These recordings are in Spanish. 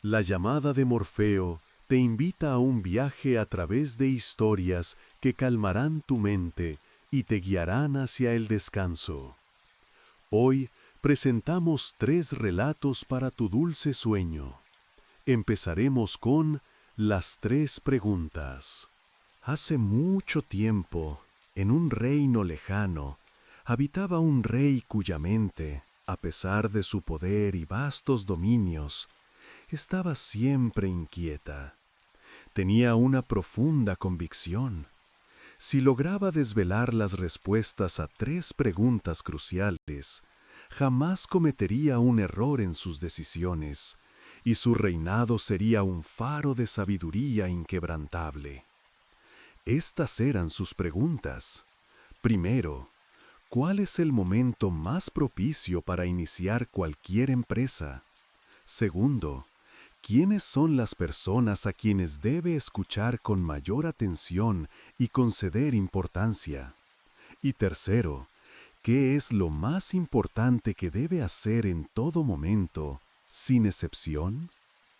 La llamada de Morfeo te invita a un viaje a través de historias que calmarán tu mente y te guiarán hacia el descanso. Hoy presentamos 3 relatos para tu dulce sueño. Empezaremos con las 3 preguntas. Hace mucho tiempo, en un reino lejano, habitaba un rey cuya mente, a pesar de su poder y vastos dominios, estaba siempre inquieta. Tenía una profunda convicción. Si lograba desvelar las respuestas a 3 preguntas cruciales, jamás cometería un error en sus decisiones, y su reinado sería un faro de sabiduría inquebrantable. Estas eran sus preguntas. Primero, ¿cuál es el momento más propicio para iniciar cualquier empresa? Segundo, ¿quiénes son las personas a quienes debe escuchar con mayor atención y conceder importancia? Y tercero, ¿qué es lo más importante que debe hacer en todo momento, sin excepción?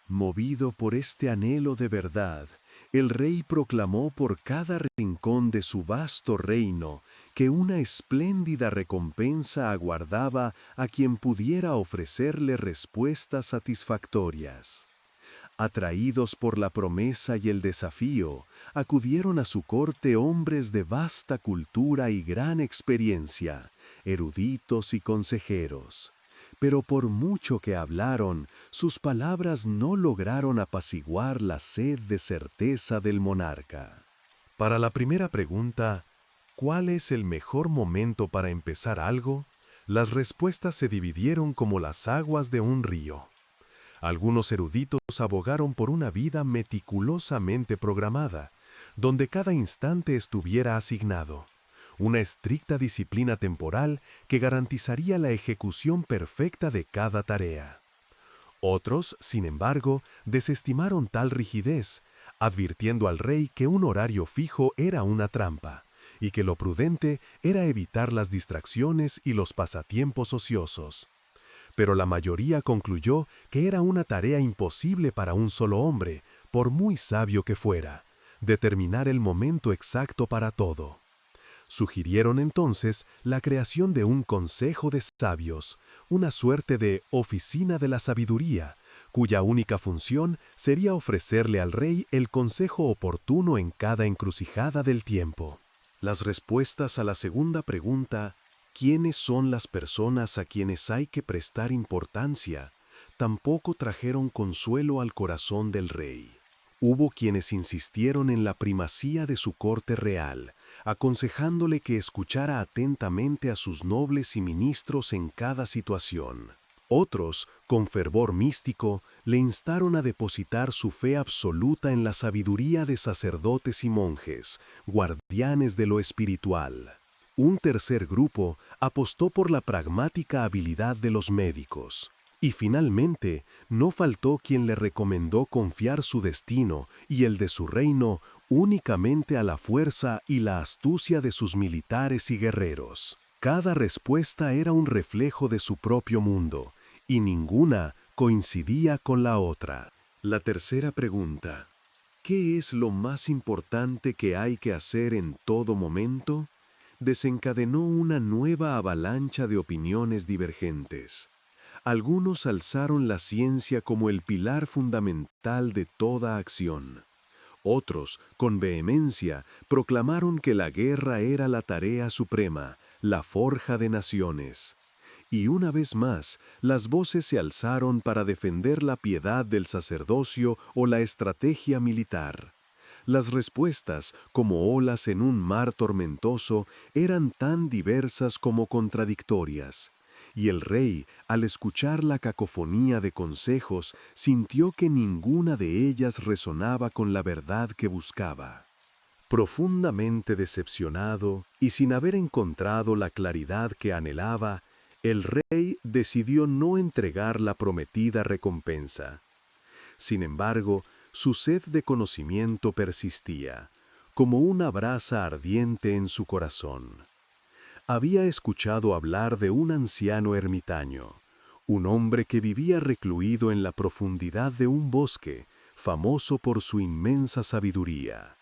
Movido por este anhelo de verdad, el rey proclamó por cada rincón de su vasto reino que una espléndida recompensa aguardaba a quien pudiera ofrecerle respuestas satisfactorias. Atraídos por la promesa y el desafío, acudieron a su corte hombres de vasta cultura y gran experiencia, eruditos y consejeros. Pero por mucho que hablaron, sus palabras no lograron apaciguar la sed de certeza del monarca. Para la primera pregunta, ¿cuál es el mejor momento para empezar algo? Las respuestas se dividieron como las aguas de un río. Algunos eruditos abogaron por una vida meticulosamente programada, donde cada instante estuviera asignado, una estricta disciplina temporal que garantizaría la ejecución perfecta de cada tarea. Otros, sin embargo, desestimaron tal rigidez, advirtiendo al rey que un horario fijo era una trampa, y que lo prudente era evitar las distracciones y los pasatiempos ociosos. Pero la mayoría concluyó que era una tarea imposible para un solo hombre, por muy sabio que fuera, determinar el momento exacto para todo. Sugirieron entonces la creación de un consejo de sabios, una suerte de oficina de la sabiduría, cuya única función sería ofrecerle al rey el consejo oportuno en cada encrucijada del tiempo. Las respuestas a la segunda pregunta, ¿quiénes son las personas a quienes hay que prestar importancia?, tampoco trajeron consuelo al corazón del rey. Hubo quienes insistieron en la primacía de su corte real, aconsejándole que escuchara atentamente a sus nobles y ministros en cada situación. Otros, con fervor místico, le instaron a depositar su fe absoluta en la sabiduría de sacerdotes y monjes, guardianes de lo espiritual. Un tercer grupo apostó por la pragmática habilidad de los médicos. Y finalmente, no faltó quien le recomendó confiar su destino y el de su reino únicamente a la fuerza y la astucia de sus militares y guerreros. Cada respuesta era un reflejo de su propio mundo, y ninguna coincidía con la otra. La tercera pregunta, ¿qué es lo más importante que hay que hacer en todo momento?, desencadenó una nueva avalancha de opiniones divergentes. Algunos alzaron la ciencia como el pilar fundamental de toda acción. Otros, con vehemencia, proclamaron que la guerra era la tarea suprema, la forja de naciones. Y una vez más, las voces se alzaron para defender la piedad del sacerdocio o la estrategia militar. Las respuestas, como olas en un mar tormentoso, eran tan diversas como contradictorias. Y el rey, al escuchar la cacofonía de consejos, sintió que ninguna de ellas resonaba con la verdad que buscaba. Profundamente decepcionado y sin haber encontrado la claridad que anhelaba, el rey decidió no entregar la prometida recompensa. Sin embargo, su sed de conocimiento persistía, como una brasa ardiente en su corazón. Había escuchado hablar de un anciano ermitaño, un hombre que vivía recluido en la profundidad de un bosque, famoso por su inmensa sabiduría.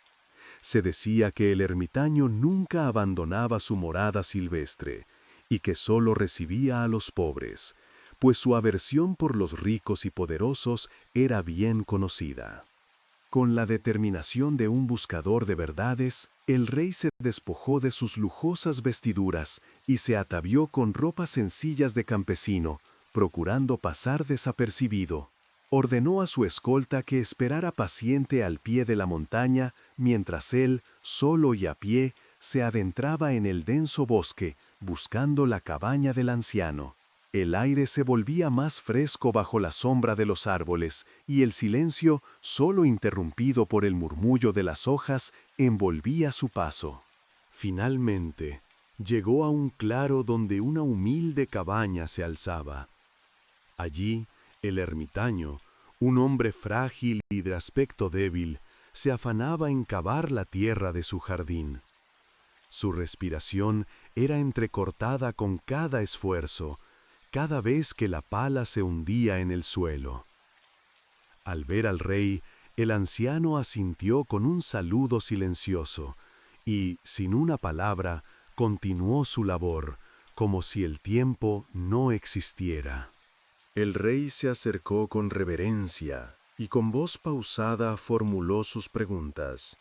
Se decía que el ermitaño nunca abandonaba su morada silvestre y que solo recibía a los pobres, pues su aversión por los ricos y poderosos era bien conocida. Con la determinación de un buscador de verdades, el rey se despojó de sus lujosas vestiduras y se atavió con ropas sencillas de campesino, procurando pasar desapercibido. Ordenó a su escolta que esperara paciente al pie de la montaña, mientras él, solo y a pie, se adentraba en el denso bosque, buscando la cabaña del anciano. El aire se volvía más fresco bajo la sombra de los árboles, y el silencio, solo interrumpido por el murmullo de las hojas, envolvía su paso. Finalmente, llegó a un claro donde una humilde cabaña se alzaba. Allí, el ermitaño, un hombre frágil y de aspecto débil, se afanaba en cavar la tierra de su jardín. Su respiración era entrecortada con cada esfuerzo, cada vez que la pala se hundía en el suelo. Al ver al rey, el anciano asintió con un saludo silencioso y, sin una palabra, continuó su labor, como si el tiempo no existiera. El rey se acercó con reverencia y con voz pausada formuló sus preguntas,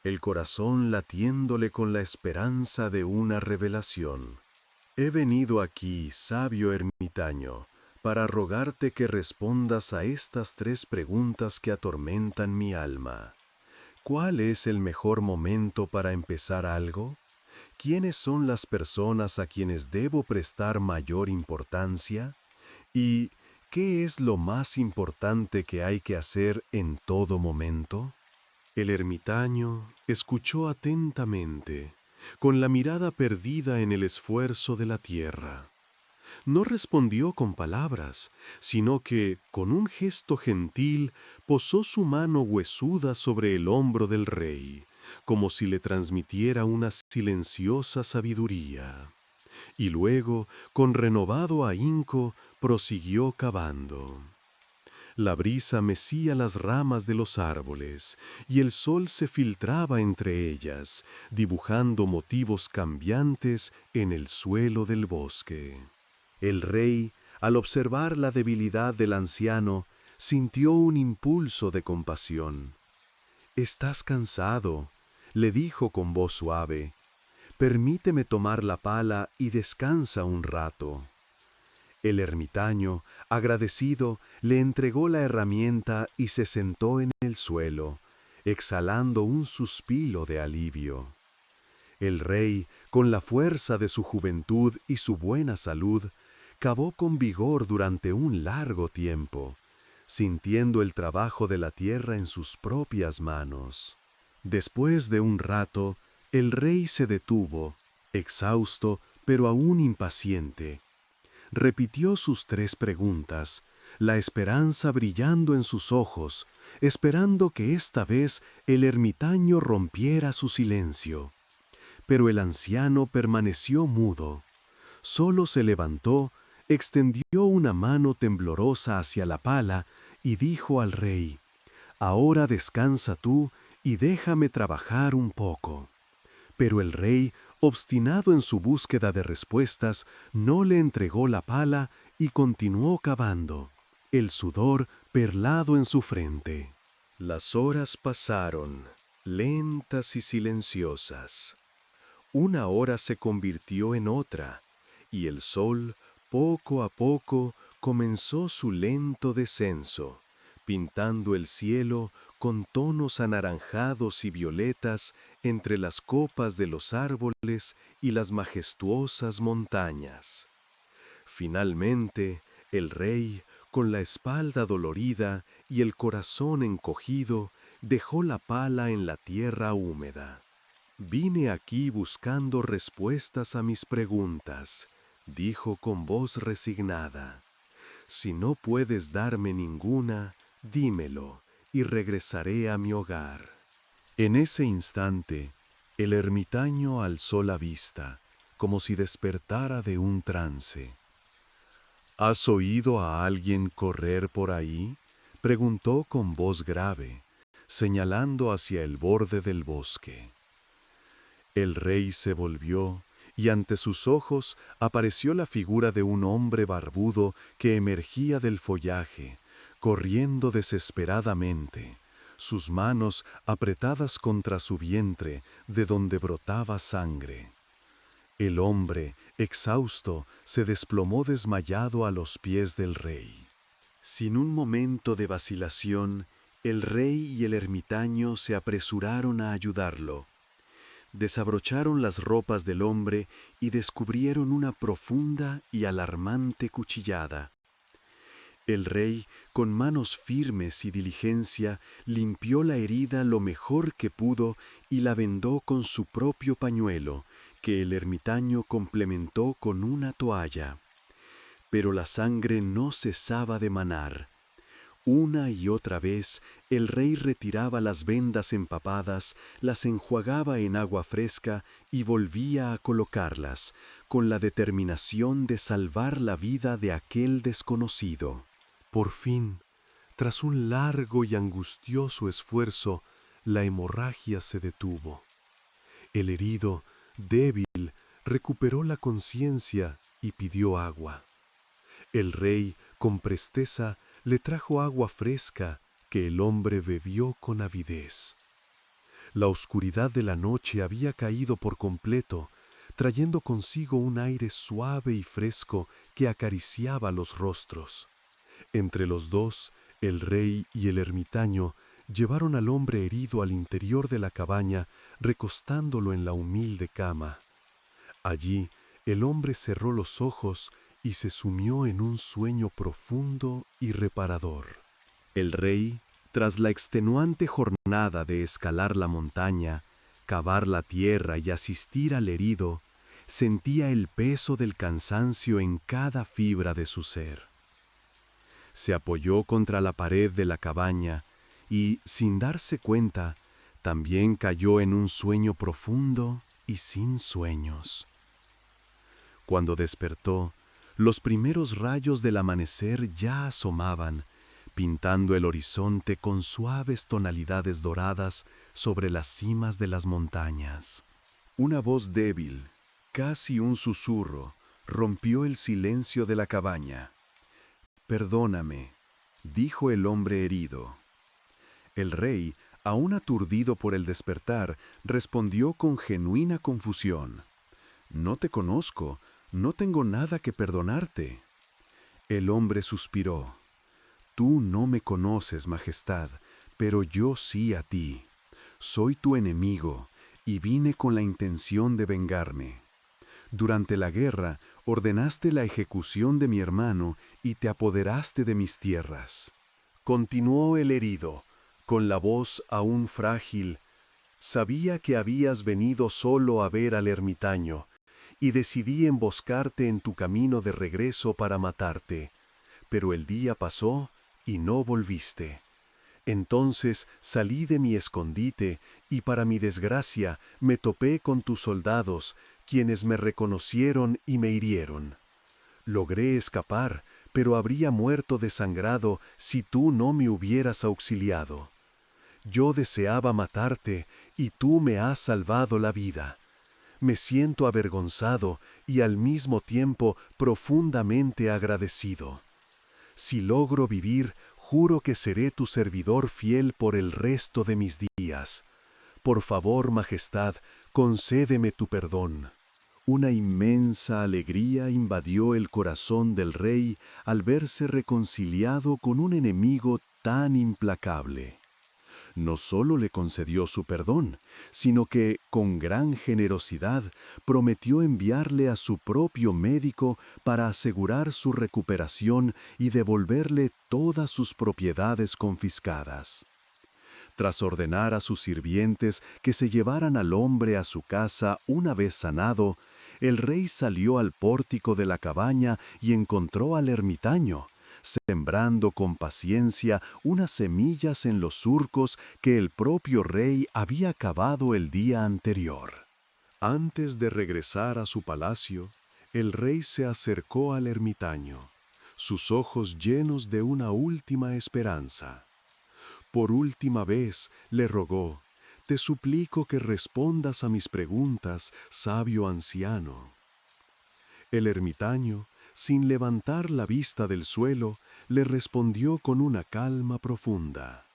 el corazón latiéndole con la esperanza de una revelación. He venido aquí, sabio ermitaño, para rogarte que respondas a estas 3 preguntas que atormentan mi alma. ¿Cuál es el mejor momento para empezar algo? ¿Quiénes son las personas a quienes debo prestar mayor importancia? ¿Y qué es lo más importante que hay que hacer en todo momento? El ermitaño escuchó atentamente, con la mirada perdida en el esfuerzo de la tierra. No respondió con palabras, sino que, con un gesto gentil, posó su mano huesuda sobre el hombro del rey, como si le transmitiera una silenciosa sabiduría. Y luego, con renovado ahínco, prosiguió cavando. La brisa mecía las ramas de los árboles, y el sol se filtraba entre ellas, dibujando motivos cambiantes en el suelo del bosque. El rey, al observar la debilidad del anciano, sintió un impulso de compasión. «Estás cansado», le dijo con voz suave. «Permíteme tomar la pala y descansa un rato». El ermitaño, agradecido, le entregó la herramienta y se sentó en el suelo, exhalando un suspiro de alivio. El rey, con la fuerza de su juventud y su buena salud, cavó con vigor durante un largo tiempo, sintiendo el trabajo de la tierra en sus propias manos. Después de un rato, el rey se detuvo, exhausto, pero aún impaciente. Repitió sus 3 preguntas, la esperanza brillando en sus ojos, esperando que esta vez el ermitaño rompiera su silencio. Pero el anciano permaneció mudo. Solo se levantó, extendió una mano temblorosa hacia la pala y dijo al rey, «Ahora descansa tú y déjame trabajar un poco». Pero el rey, obstinado en su búsqueda de respuestas, no le entregó la pala y continuó cavando, el sudor perlado en su frente. Las horas pasaron, lentas y silenciosas. Una hora se convirtió en otra, y el sol, poco a poco, comenzó su lento descenso, pintando el cielo con tonos anaranjados y violetas entre las copas de los árboles y las majestuosas montañas. Finalmente, el rey, con la espalda dolorida y el corazón encogido, dejó la pala en la tierra húmeda. «Vine aquí buscando respuestas a mis preguntas», dijo con voz resignada. «Si no puedes darme ninguna, dímelo, y regresaré a mi hogar». En ese instante, el ermitaño alzó la vista, como si despertara de un trance. ¿Has oído a alguien correr por ahí?, preguntó con voz grave, señalando hacia el borde del bosque. El rey se volvió, y ante sus ojos apareció la figura de un hombre barbudo que emergía del follaje, corriendo desesperadamente, sus manos apretadas contra su vientre, de donde brotaba sangre. El hombre, exhausto, se desplomó desmayado a los pies del rey. Sin un momento de vacilación, el rey y el ermitaño se apresuraron a ayudarlo. Desabrocharon las ropas del hombre y descubrieron una profunda y alarmante cuchillada. El rey, con manos firmes y diligencia, limpió la herida lo mejor que pudo y la vendó con su propio pañuelo, que el ermitaño complementó con una toalla. Pero la sangre no cesaba de manar. Una y otra vez el rey retiraba las vendas empapadas, las enjuagaba en agua fresca y volvía a colocarlas, con la determinación de salvar la vida de aquel desconocido. Por fin, tras un largo y angustioso esfuerzo, la hemorragia se detuvo. El herido, débil, recuperó la conciencia y pidió agua. El rey, con presteza, le trajo agua fresca que el hombre bebió con avidez. La oscuridad de la noche había caído por completo, trayendo consigo un aire suave y fresco que acariciaba los rostros. Entre los dos, el rey y el ermitaño llevaron al hombre herido al interior de la cabaña, recostándolo en la humilde cama. Allí, el hombre cerró los ojos y se sumió en un sueño profundo y reparador. El rey, tras la extenuante jornada de escalar la montaña, cavar la tierra y asistir al herido, sentía el peso del cansancio en cada fibra de su ser. Se apoyó contra la pared de la cabaña y, sin darse cuenta, también cayó en un sueño profundo y sin sueños. Cuando despertó, los primeros rayos del amanecer ya asomaban, pintando el horizonte con suaves tonalidades doradas sobre las cimas de las montañas. Una voz débil, casi un susurro, rompió el silencio de la cabaña. «Perdóname», dijo el hombre herido. El rey, aún aturdido por el despertar, respondió con genuina confusión. «No te conozco, no tengo nada que perdonarte». El hombre suspiró. «Tú no me conoces, Majestad, pero yo sí a ti. Soy tu enemigo, y vine con la intención de vengarme. Durante la guerra, ordenaste la ejecución de mi hermano y te apoderaste de mis tierras». Continuó el herido, con la voz aún frágil. «Sabía que habías venido solo a ver al ermitaño, y decidí emboscarte en tu camino de regreso para matarte. Pero el día pasó y no volviste. Entonces salí de mi escondite y para mi desgracia me topé con tus soldados, quienes me reconocieron y me hirieron. Logré escapar, pero habría muerto desangrado si tú no me hubieras auxiliado. Yo deseaba matarte y tú me has salvado la vida. Me siento avergonzado y al mismo tiempo profundamente agradecido. Si logro vivir, juro que seré tu servidor fiel por el resto de mis días. Por favor, Majestad, concédeme tu perdón». Una inmensa alegría invadió el corazón del rey al verse reconciliado con un enemigo tan implacable. No solo le concedió su perdón, sino que, con gran generosidad, prometió enviarle a su propio médico para asegurar su recuperación y devolverle todas sus propiedades confiscadas. Tras ordenar a sus sirvientes que se llevaran al hombre a su casa una vez sanado, el rey salió al pórtico de la cabaña y encontró al ermitaño, sembrando con paciencia unas semillas en los surcos que el propio rey había cavado el día anterior. Antes de regresar a su palacio, el rey se acercó al ermitaño. sus ojos llenos de una última esperanza. Por última vez le rogó: «Te suplico que respondas a mis preguntas, sabio anciano». El ermitaño, sin levantar la vista del suelo, le respondió con una calma profunda: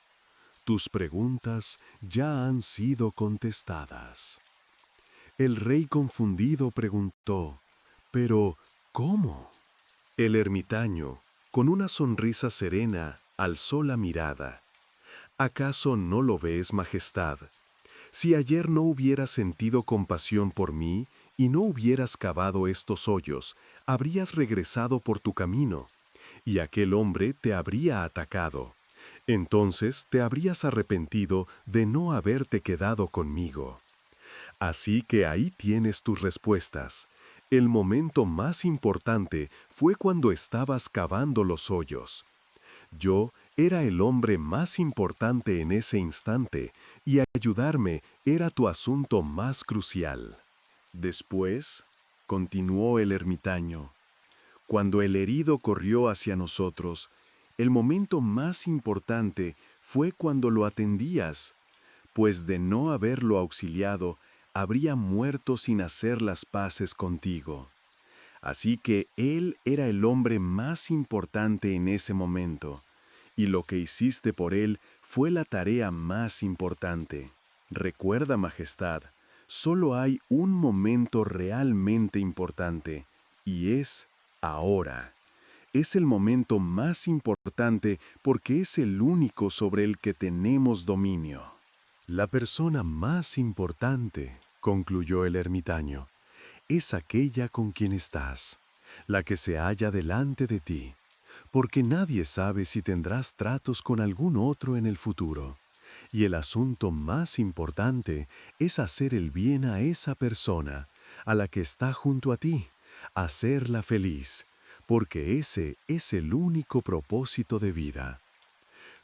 «Tus preguntas ya han sido contestadas». El rey confundido preguntó: «¿Pero cómo?». El ermitaño, con una sonrisa serena, alzó la mirada. «¿Acaso no lo ves, Majestad? Si ayer no hubieras sentido compasión por mí y no hubieras cavado estos hoyos, habrías regresado por tu camino, y aquel hombre te habría atacado. Entonces te habrías arrepentido de no haberte quedado conmigo. Así que ahí tienes tus respuestas. El momento más importante fue cuando estabas cavando los hoyos. Yo era el hombre más importante en ese instante, y ayudarme era tu asunto más crucial». Después, continuó el ermitaño, cuando el herido corrió hacia nosotros, el momento más importante fue cuando lo atendías, pues de no haberlo auxiliado, habría muerto sin hacer las paces contigo. Así que él era el hombre más importante en ese momento, y lo que hiciste por él fue la tarea más importante. Recuerda, Majestad, solo hay un momento realmente importante, y es ahora. Es el momento más importante porque es el único sobre el que tenemos dominio. La persona más importante, concluyó el ermitaño, es aquella con quien estás, la que se halla delante de ti, porque nadie sabe si tendrás tratos con algún otro en el futuro. Y el asunto más importante es hacer el bien a esa persona, a la que está junto a ti, hacerla feliz, porque ese es el único propósito de vida.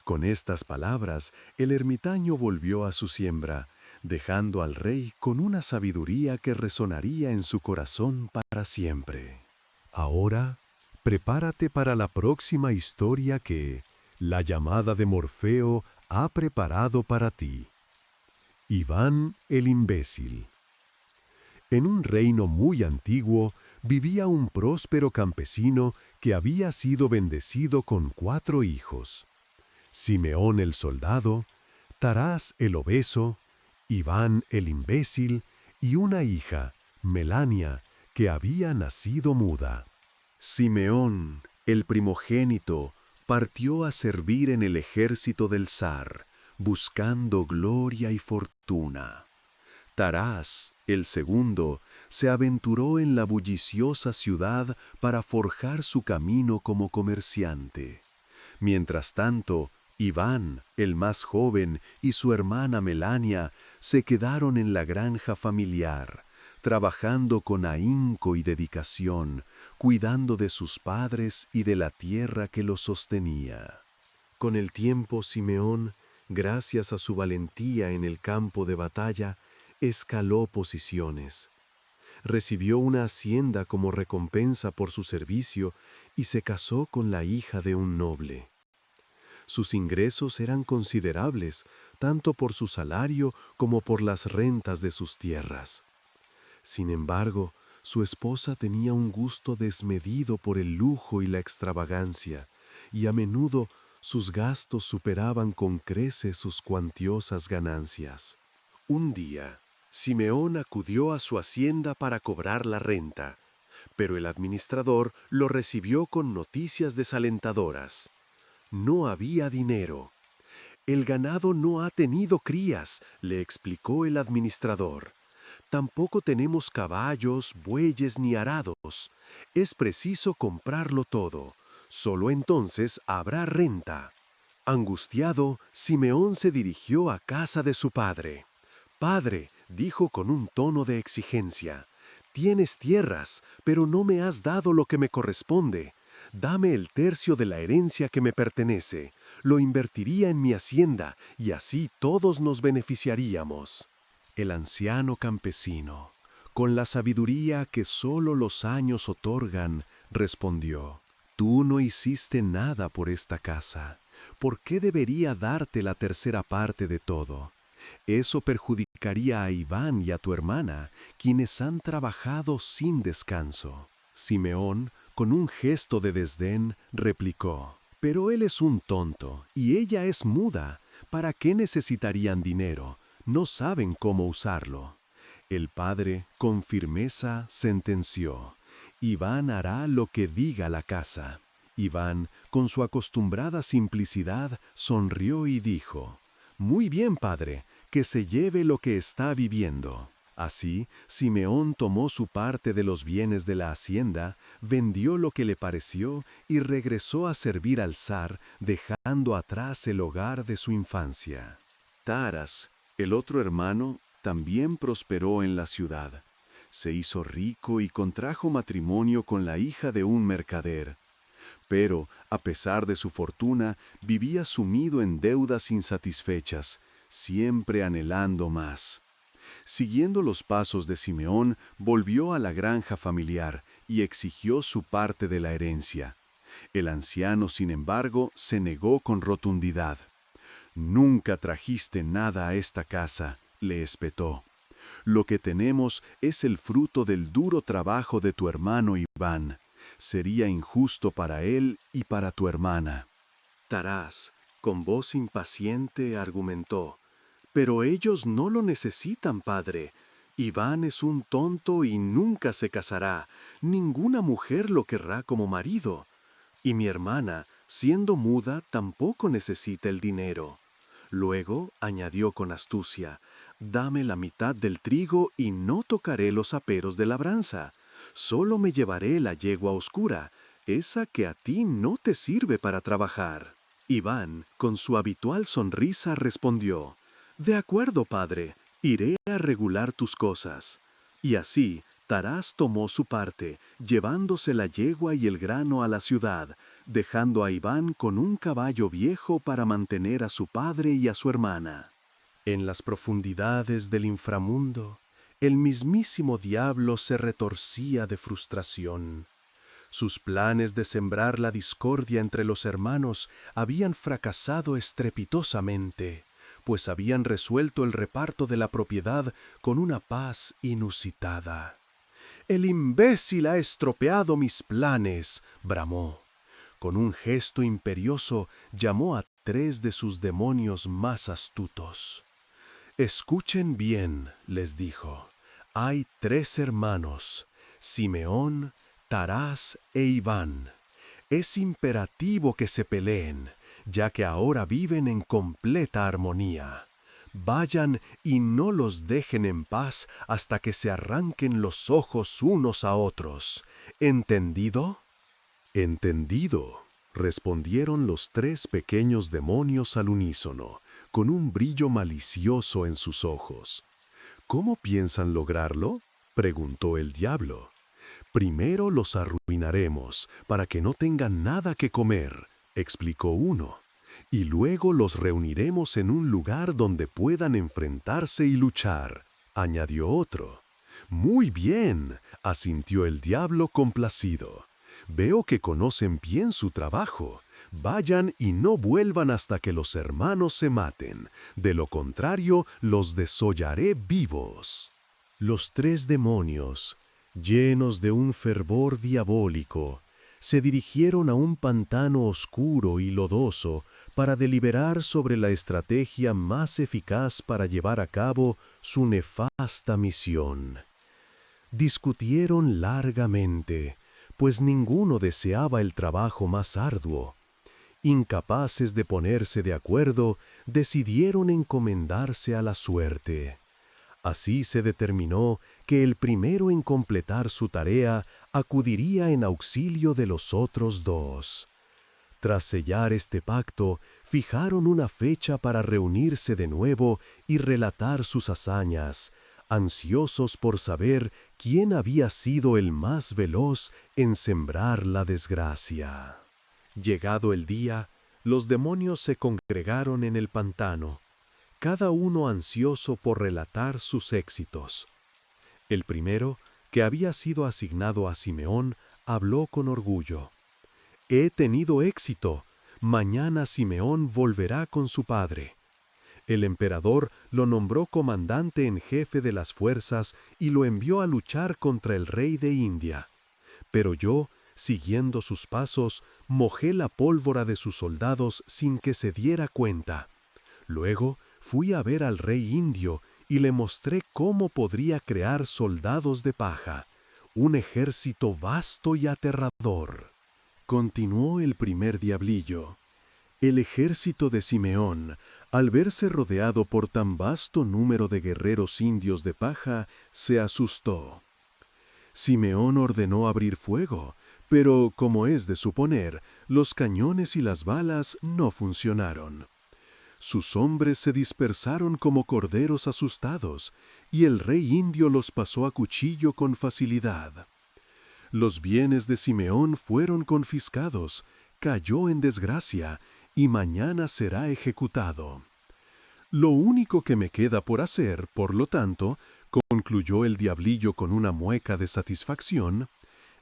Con estas palabras, el ermitaño volvió a su siembra, dejando al rey con una sabiduría que resonaría en su corazón para siempre. Ahora, prepárate para la próxima historia que la llamada de Morfeo ha preparado para ti. Iván el imbécil. En un reino muy antiguo vivía un próspero campesino que había sido bendecido con 4 hijos: Simeón el soldado, Tarás el obeso, Iván el imbécil y una hija, Melania, que había nacido muda. Simeón, el primogénito, partió a servir en el ejército del zar, buscando gloria y fortuna. Tarás, el segundo, se aventuró en la bulliciosa ciudad para forjar su camino como comerciante. Mientras tanto, Iván, el más joven, y su hermana Melania se quedaron en la granja familiar, trabajando con ahínco y dedicación, cuidando de sus padres y de la tierra que los sostenía. Con el tiempo, Simeón, gracias a su valentía en el campo de batalla, escaló posiciones. Recibió una hacienda como recompensa por su servicio y se casó con la hija de un noble. Sus ingresos eran considerables, tanto por su salario como por las rentas de sus tierras. Sin embargo, su esposa tenía un gusto desmedido por el lujo y la extravagancia, y a menudo sus gastos superaban con creces sus cuantiosas ganancias. Un día, Simeón acudió a su hacienda para cobrar la renta, pero el administrador lo recibió con noticias desalentadoras. No había dinero. «El ganado no ha tenido crías», le explicó el administrador. «Tampoco tenemos caballos, bueyes ni arados. Es preciso comprarlo todo. Solo entonces habrá renta». Angustiado, Simeón se dirigió a casa de su padre. «Padre», dijo con un tono de exigencia, «tienes tierras, pero no me has dado lo que me corresponde. Dame el tercio de la herencia que me pertenece. Lo invertiría en mi hacienda y así todos nos beneficiaríamos». El anciano campesino, con la sabiduría que solo los años otorgan, respondió: Tú no hiciste nada por esta casa. ¿Por qué debería darte la tercera parte de todo? Eso perjudicaría a Iván y a tu hermana, quienes han trabajado sin descanso. Simeón, con un gesto de desdén, replicó: Pero él es un tonto, y ella es muda. ¿Para qué necesitarían dinero? No saben cómo usarlo. El padre, con firmeza, sentenció: Iván hará lo que diga la casa. Iván, con su acostumbrada simplicidad, sonrió y dijo: Muy bien, padre, que se lleve lo que está viviendo. Así, Simeón tomó su parte de los bienes de la hacienda, vendió lo que le pareció y regresó a servir al zar, dejando atrás el hogar de su infancia. Taras, el otro hermano, también prosperó en la ciudad. Se hizo rico y contrajo matrimonio con la hija de un mercader. Pero, a pesar de su fortuna, vivía sumido en deudas insatisfechas, siempre anhelando más. Siguiendo los pasos de Simeón, volvió a la granja familiar y exigió su parte de la herencia. El anciano, sin embargo, se negó con rotundidad. «Nunca trajiste nada a esta casa», le espetó. «Lo que tenemos es el fruto del duro trabajo de tu hermano Iván. Sería injusto para él y para tu hermana». Taras, con voz impaciente, argumentó: «Pero ellos no lo necesitan, padre. Iván es un tonto y nunca se casará. Ninguna mujer lo querrá como marido. Y mi hermana, siendo muda, tampoco necesita el dinero». Luego añadió con astucia: «Dame la mitad del trigo y no tocaré los aperos de labranza. Solo me llevaré la yegua oscura, esa que a ti no te sirve para trabajar». Iván, con su habitual sonrisa, respondió: «De acuerdo, padre, iré a regular tus cosas». Y así, Taras tomó su parte, llevándose la yegua y el grano a la ciudad, dejando a Iván con un caballo viejo para mantener a su padre y a su hermana. En las profundidades del inframundo, el mismísimo diablo se retorcía de frustración. Sus planes de sembrar la discordia entre los hermanos habían fracasado estrepitosamente, pues habían resuelto el reparto de la propiedad con una paz inusitada. «El imbécil ha estropeado mis planes», bramó. Con un gesto imperioso llamó a 3 de sus demonios más astutos. «Escuchen bien», les dijo. «Hay 3 hermanos, Simeón, Taras e Iván. Es imperativo que se peleen, ya que ahora viven en completa armonía. Vayan y no los dejen en paz hasta que se arranquen los ojos unos a otros. ¿Entendido?» «Entendido», respondieron los 3 pequeños demonios al unísono, con un brillo malicioso en sus ojos. «¿Cómo piensan lograrlo?», preguntó el diablo. «Primero los arruinaremos, para que no tengan nada que comer», explicó uno. «Y luego los reuniremos en un lugar donde puedan enfrentarse y luchar», añadió otro. «Muy bien», asintió el diablo complacido. «Veo que conocen bien su trabajo. Vayan y no vuelvan hasta que los hermanos se maten. De lo contrario, los desollaré vivos». Los 3 demonios, llenos de un fervor diabólico, se dirigieron a un pantano oscuro y lodoso para deliberar sobre la estrategia más eficaz para llevar a cabo su nefasta misión. Discutieron largamente, pues ninguno deseaba el trabajo más arduo. Incapaces de ponerse de acuerdo, decidieron encomendarse a la suerte. Así se determinó que el primero en completar su tarea acudiría en auxilio de los otros 2. Tras sellar este pacto, fijaron una fecha para reunirse de nuevo y relatar sus hazañas, ansiosos por saber quién había sido el más veloz en sembrar la desgracia. Llegado el día, los demonios se congregaron en el pantano, cada uno ansioso por relatar sus éxitos. El primero, que había sido asignado a Simeón, habló con orgullo. He tenido éxito. Mañana Simeón volverá con su padre. El emperador lo nombró comandante en jefe de las fuerzas y lo envió a luchar contra el rey de India. Pero yo, siguiendo sus pasos, mojé la pólvora de sus soldados sin que se diera cuenta. Luego fui a ver al rey indio y le mostré cómo podría crear soldados de paja, un ejército vasto y aterrador. Continuó el primer diablillo. El ejército de Simeón, al verse rodeado por tan vasto número de guerreros indios de paja, se asustó. Simeón ordenó abrir fuego, pero, como es de suponer, los cañones y las balas no funcionaron. Sus hombres se dispersaron como corderos asustados, y el rey indio los pasó a cuchillo con facilidad. Los bienes de Simeón fueron confiscados, cayó en desgracia, y mañana será ejecutado. Lo único que me queda por hacer, por lo tanto, concluyó el diablillo con una mueca de satisfacción,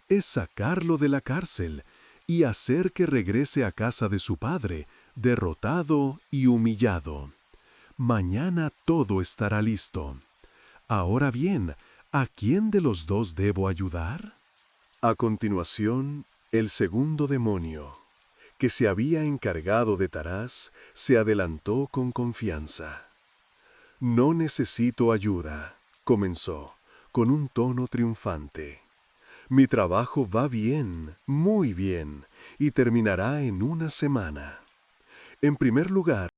es sacarlo de la cárcel y hacer que regrese a casa de su padre, derrotado y humillado. Mañana todo estará listo. Ahora bien, ¿a quién de los dos debo ayudar? A continuación, el segundo demonio, que se había encargado de Tarás, se adelantó con confianza. No necesito ayuda, comenzó, con un tono triunfante. Mi trabajo va bien, muy bien, y terminará en una semana. En primer lugar,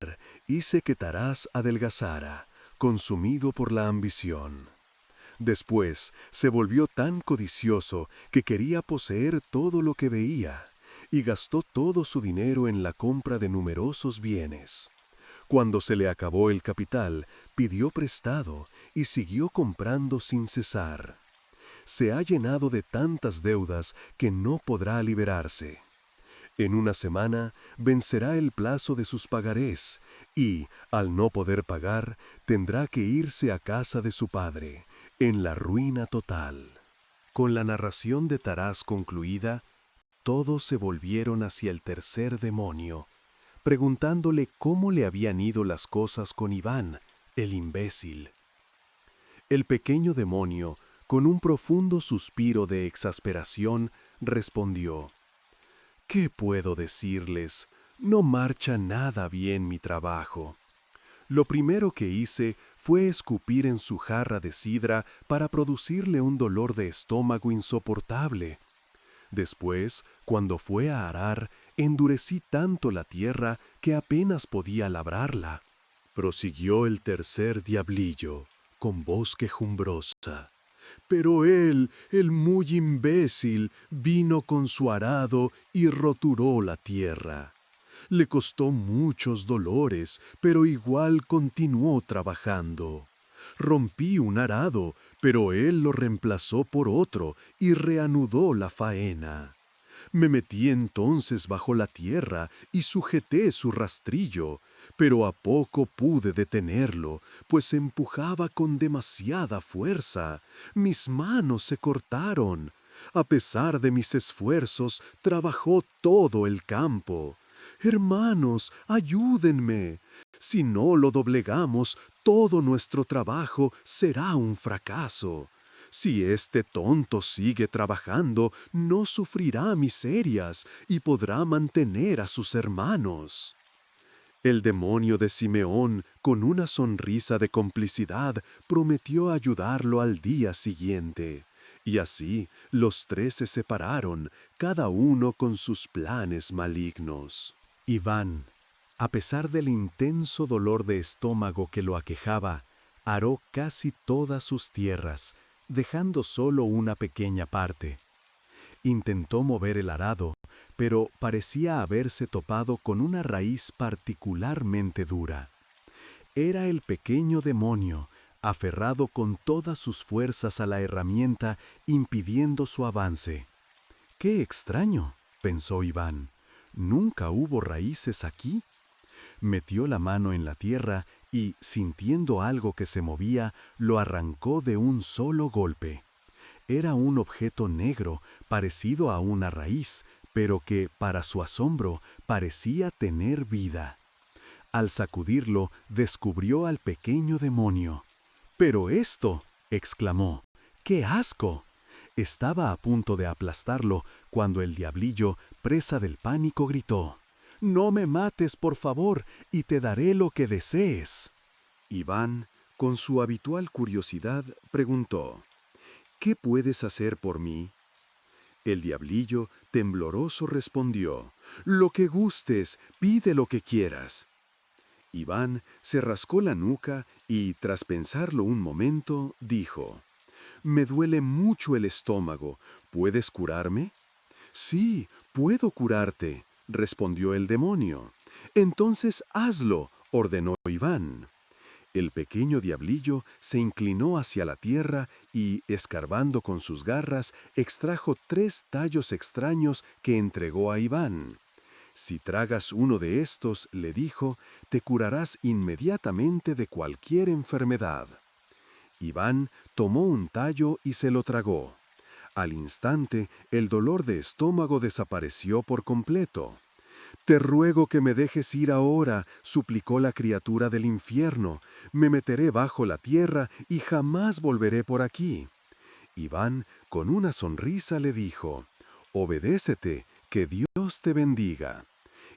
hice que Tarás adelgazara, consumido por la ambición. Después, se volvió tan codicioso que quería poseer todo lo que veía, y gastó todo su dinero en la compra de numerosos bienes. Cuando se le acabó el capital, pidió prestado y siguió comprando sin cesar. Se ha llenado de tantas deudas que no podrá liberarse. En una semana vencerá el plazo de sus pagarés y, al no poder pagar, tendrá que irse a casa de su padre, en la ruina total. Con la narración de Tarás concluida, todos se volvieron hacia el tercer demonio, preguntándole cómo le habían ido las cosas con Iván, el imbécil. El pequeño demonio, con un profundo suspiro de exasperación, respondió: ¿Qué puedo decirles? No marcha nada bien mi trabajo. Lo primero que hice fue escupir en su jarra de sidra para producirle un dolor de estómago insoportable. Después, cuando fue a arar, endurecí tanto la tierra que apenas podía labrarla. Prosiguió el tercer diablillo, con voz quejumbrosa. Pero él, el muy imbécil, vino con su arado y roturó la tierra. Le costó muchos dolores, pero igual continuó trabajando. Rompí un arado, pero él lo reemplazó por otro y reanudó la faena. Me metí entonces bajo la tierra y sujeté su rastrillo, pero a poco pude detenerlo, pues empujaba con demasiada fuerza. Mis manos se cortaron. A pesar de mis esfuerzos, trabajó todo el campo. Hermanos, ayúdenme. Si no lo doblegamos, todo nuestro trabajo será un fracaso. Si este tonto sigue trabajando, no sufrirá miserias y podrá mantener a sus hermanos. El demonio de Simeón, con una sonrisa de complicidad, prometió ayudarlo al día siguiente. Y así los tres se separaron, cada uno con sus planes malignos. Iván, a pesar del intenso dolor de estómago que lo aquejaba, aró casi todas sus tierras, dejando solo una pequeña parte. Intentó mover el arado, pero parecía haberse topado con una raíz particularmente dura. Era el pequeño demonio, aferrado con todas sus fuerzas a la herramienta, impidiendo su avance. ¡Qué extraño!, pensó Iván. ¿Nunca hubo raíces aquí? Metió la mano en la tierra y, sintiendo algo que se movía, lo arrancó de un solo golpe. Era un objeto negro, parecido a una raíz, pero que, para su asombro, parecía tener vida. Al sacudirlo, descubrió al pequeño demonio. «¡Pero esto!», exclamó. «¡Qué asco!». Estaba a punto de aplastarlo cuando el diablillo, presa del pánico, gritó: «¡No me mates, por favor, y te daré lo que desees!». Iván, con su habitual curiosidad, preguntó: «¿Qué puedes hacer por mí?». El diablillo, tembloroso, respondió: «Lo que gustes, pide lo que quieras». Iván se rascó la nuca y, tras pensarlo un momento, dijo: «Me duele mucho el estómago. ¿Puedes curarme?». «Sí, puedo curarte», respondió el demonio. «Entonces hazlo», ordenó Iván. El pequeño diablillo se inclinó hacia la tierra y, escarbando con sus garras, extrajo 3 tallos extraños que entregó a Iván. «Si tragas uno de estos», le dijo, «te curarás inmediatamente de cualquier enfermedad». Iván tomó un tallo y se lo tragó. Al instante, el dolor de estómago desapareció por completo. «Te ruego que me dejes ir ahora», suplicó la criatura del infierno. «Me meteré bajo la tierra y jamás volveré por aquí». Iván, con una sonrisa, le dijo: «Obedécete, que Dios te bendiga».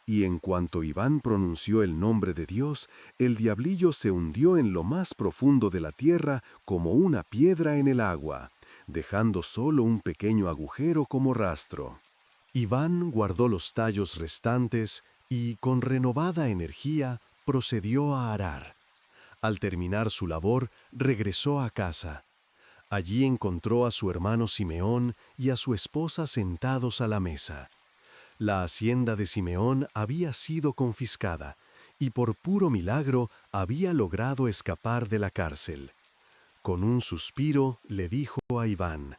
Y en cuanto Iván pronunció el nombre de Dios, el diablillo se hundió en lo más profundo de la tierra como una piedra en el agua, dejando solo un pequeño agujero como rastro. Iván guardó los tallos restantes y, con renovada energía, procedió a arar. Al terminar su labor, regresó a casa. Allí encontró a su hermano Simeón y a su esposa sentados a la mesa. La hacienda de Simeón había sido confiscada y por puro milagro había logrado escapar de la cárcel. Con un suspiro le dijo a Iván: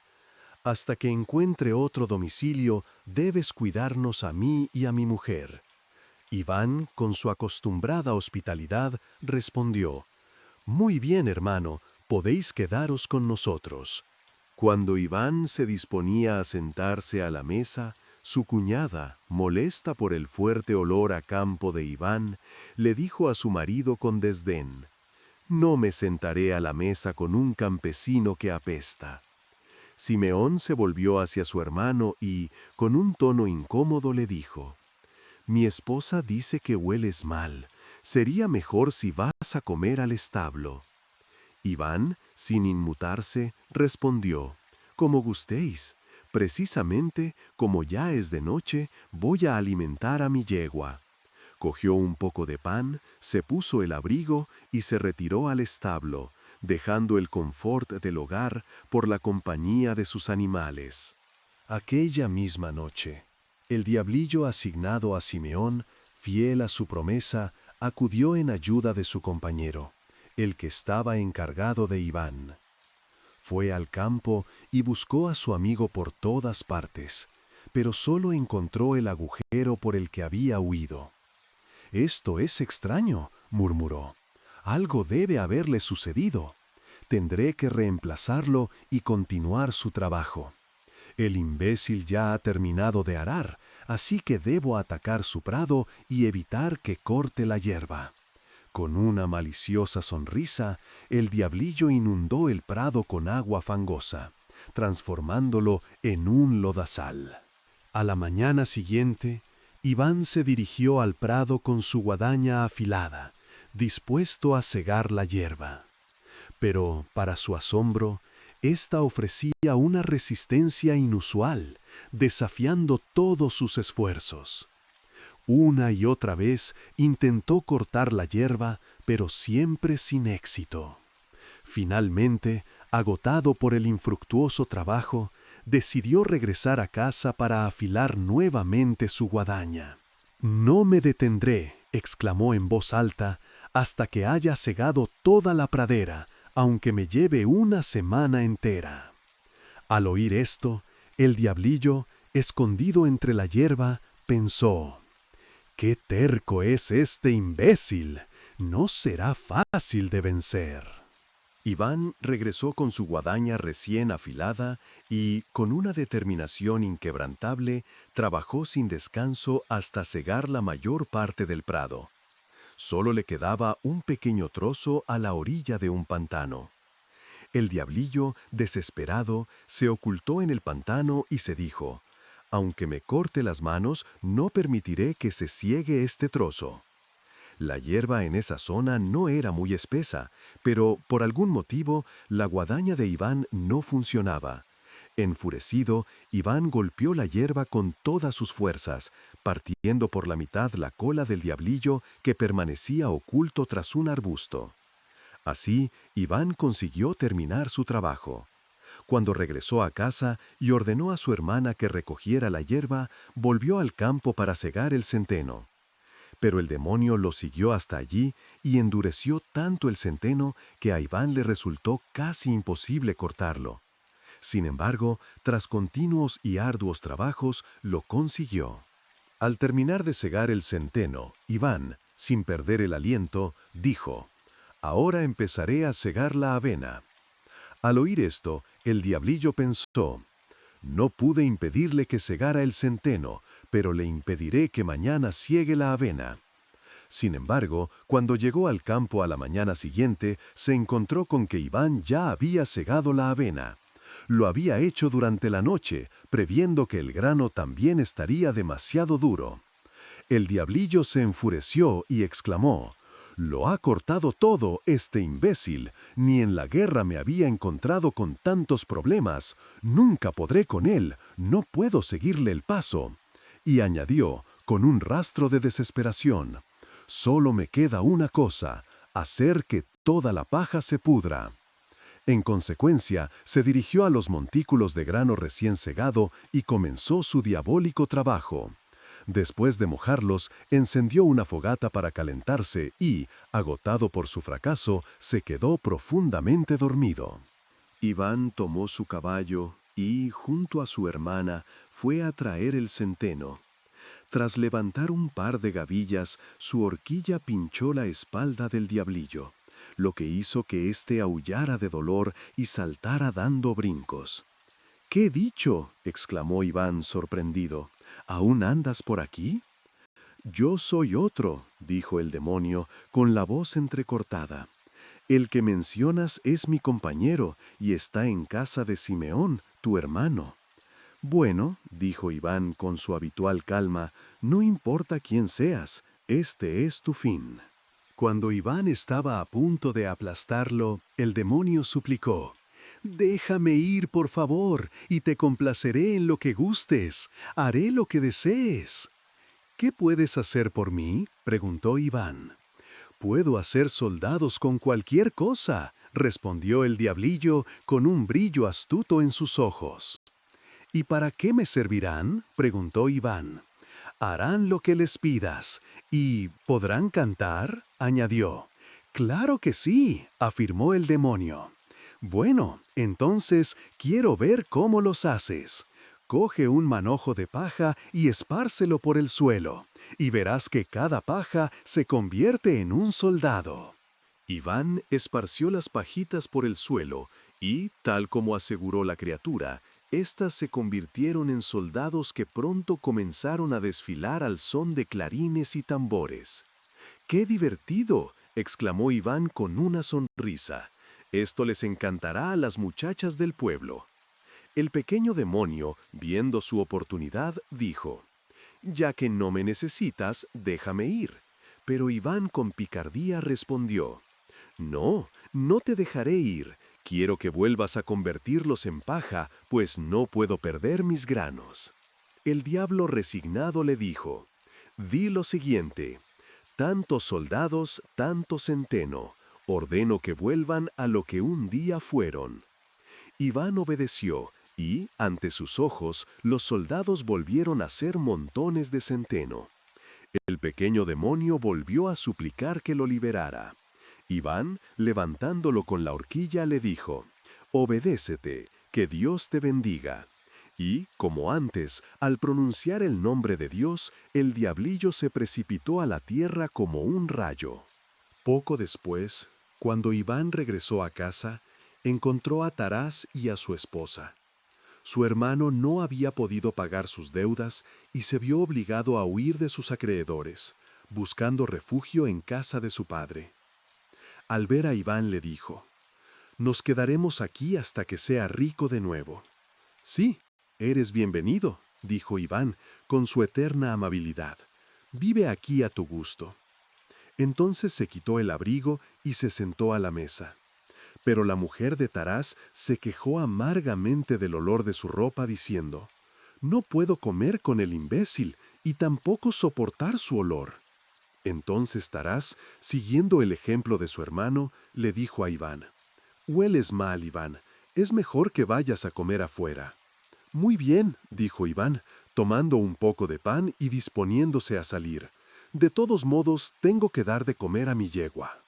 «Hasta que encuentre otro domicilio, debes cuidarnos a mí y a mi mujer». Iván, con su acostumbrada hospitalidad, respondió: «Muy bien, hermano, podéis quedaros con nosotros». Cuando Iván se disponía a sentarse a la mesa, su cuñada, molesta por el fuerte olor a campo de Iván, le dijo a su marido con desdén: «No me sentaré a la mesa con un campesino que apesta». Simeón se volvió hacia su hermano y, con un tono incómodo, le dijo: «Mi esposa dice que hueles mal. Sería mejor si vas a comer al establo». Iván, sin inmutarse, respondió: «Como gustéis. Precisamente, como ya es de noche, voy a alimentar a mi yegua». Cogió un poco de pan, se puso el abrigo y se retiró al establo, dejando el confort del hogar por la compañía de sus animales. Aquella misma noche, el diablillo asignado a Simeón, fiel a su promesa, acudió en ayuda de su compañero, el que estaba encargado de Iván. Fue al campo y buscó a su amigo por todas partes, pero solo encontró el agujero por el que había huido. «Esto es extraño», murmuró. «Algo debe haberle sucedido. Tendré que reemplazarlo y continuar su trabajo. El imbécil ya ha terminado de arar, así que debo atacar su prado y evitar que corte la hierba». Con una maliciosa sonrisa, el diablillo inundó el prado con agua fangosa, transformándolo en un lodazal. A la mañana siguiente, Iván se dirigió al prado con su guadaña afilada, dispuesto a segar la hierba. Pero, para su asombro, ésta ofrecía una resistencia inusual, desafiando todos sus esfuerzos. Una y otra vez intentó cortar la hierba, pero siempre sin éxito. Finalmente, agotado por el infructuoso trabajo, decidió regresar a casa para afilar nuevamente su guadaña. «No me detendré», exclamó en voz alta, «hasta que haya segado toda la pradera, aunque me lleve una semana entera». Al oír esto, el diablillo, escondido entre la hierba, pensó: «¡Qué terco es este imbécil! No será fácil de vencer». Iván regresó con su guadaña recién afilada y, con una determinación inquebrantable, trabajó sin descanso hasta cegar la mayor parte del prado. Solo le quedaba un pequeño trozo a la orilla de un pantano. El diablillo, desesperado, se ocultó en el pantano y se dijo: «Aunque me corte las manos, no permitiré que se ciegue este trozo». La hierba en esa zona no era muy espesa, pero por algún motivo la guadaña de Iván no funcionaba. Enfurecido, Iván golpeó la hierba con todas sus fuerzas, partiendo por la mitad la cola del diablillo que permanecía oculto tras un arbusto. Así, Iván consiguió terminar su trabajo. Cuando regresó a casa y ordenó a su hermana que recogiera la hierba, volvió al campo para cegar el centeno. Pero el demonio lo siguió hasta allí y endureció tanto el centeno que a Iván le resultó casi imposible cortarlo. Sin embargo, tras continuos y arduos trabajos, lo consiguió. Al terminar de cegar el centeno, Iván, sin perder el aliento, dijo: «Ahora empezaré a cegar la avena». Al oír esto, el diablillo pensó: «No pude impedirle que cegara el centeno, pero le impediré que mañana ciegue la avena». Sin embargo, cuando llegó al campo a la mañana siguiente, se encontró con que Iván ya había cegado la avena. Lo había hecho durante la noche, previendo que el grano también estaría demasiado duro. El diablillo se enfureció y exclamó: «Lo ha cortado todo, este imbécil. Ni en la guerra me había encontrado con tantos problemas. Nunca podré con él, no puedo seguirle el paso». Y añadió, con un rastro de desesperación: «Solo me queda una cosa, hacer que toda la paja se pudra». En consecuencia, se dirigió a los montículos de grano recién segado y comenzó su diabólico trabajo. Después de mojarlos, encendió una fogata para calentarse y, agotado por su fracaso, se quedó profundamente dormido. Iván tomó su caballo y, junto a su hermana, fue a traer el centeno. Tras levantar un par de gavillas, su horquilla pinchó la espalda del diablillo, lo que hizo que éste aullara de dolor y saltara dando brincos. «¿Qué dicho?», exclamó Iván sorprendido. «¿Aún andas por aquí?». «Yo soy otro», dijo el demonio, con la voz entrecortada. «El que mencionas es mi compañero y está en casa de Simeón, tu hermano». «Bueno», dijo Iván con su habitual calma, «no importa quién seas, este es tu fin». Cuando Iván estaba a punto de aplastarlo, el demonio suplicó: «Déjame ir, por favor, y te complaceré en lo que gustes. Haré lo que desees». «¿Qué puedes hacer por mí?», preguntó Iván. «Puedo hacer soldados con cualquier cosa», respondió el diablillo con un brillo astuto en sus ojos. «¿Y para qué me servirán?», preguntó Iván. «Harán lo que les pidas. ¿Y podrán cantar?», añadió. «Claro que sí», afirmó el demonio. «Bueno, entonces quiero ver cómo los haces. Coge un manojo de paja y espárcelo por el suelo, y verás que cada paja se convierte en un soldado». Iván esparció las pajitas por el suelo y, tal como aseguró la criatura, éstas se convirtieron en soldados que pronto comenzaron a desfilar al son de clarines y tambores. «¡Qué divertido!», exclamó Iván con una sonrisa. «Esto les encantará a las muchachas del pueblo». El pequeño demonio, viendo su oportunidad, dijo: «Ya que no me necesitas, déjame ir». Pero Iván con picardía respondió: «No, no te dejaré ir. Quiero que vuelvas a convertirlos en paja, pues no puedo perder mis granos». El diablo resignado le dijo: «Di lo siguiente: tantos soldados, tanto centeno. Ordeno que vuelvan a lo que un día fueron». Iván obedeció y, ante sus ojos, los soldados volvieron a ser montones de centeno. El pequeño demonio volvió a suplicar que lo liberara. Iván, levantándolo con la horquilla, le dijo: «Obedécete, que Dios te bendiga». Y, como antes, al pronunciar el nombre de Dios, el diablillo se precipitó a la tierra como un rayo. Poco después, Cuando Iván regresó a casa, encontró a Tarás y a su esposa. Su hermano no había podido pagar sus deudas y se vio obligado a huir de sus acreedores, buscando refugio en casa de su padre. Al ver a Iván le dijo: «Nos quedaremos aquí hasta que sea rico de nuevo». «Sí, eres bienvenido», dijo Iván con su eterna amabilidad. «Vive aquí a tu gusto». Entonces se quitó el abrigo y se sentó a la mesa. Pero la mujer de Tarás se quejó amargamente del olor de su ropa, diciendo: «No puedo comer con el imbécil y tampoco soportar su olor». Entonces Tarás, siguiendo el ejemplo de su hermano, le dijo a Iván: «Hueles mal, Iván, es mejor que vayas a comer afuera». «Muy bien», dijo Iván, tomando un poco de pan y disponiéndose a salir. «De todos modos, tengo que dar de comer a mi yegua».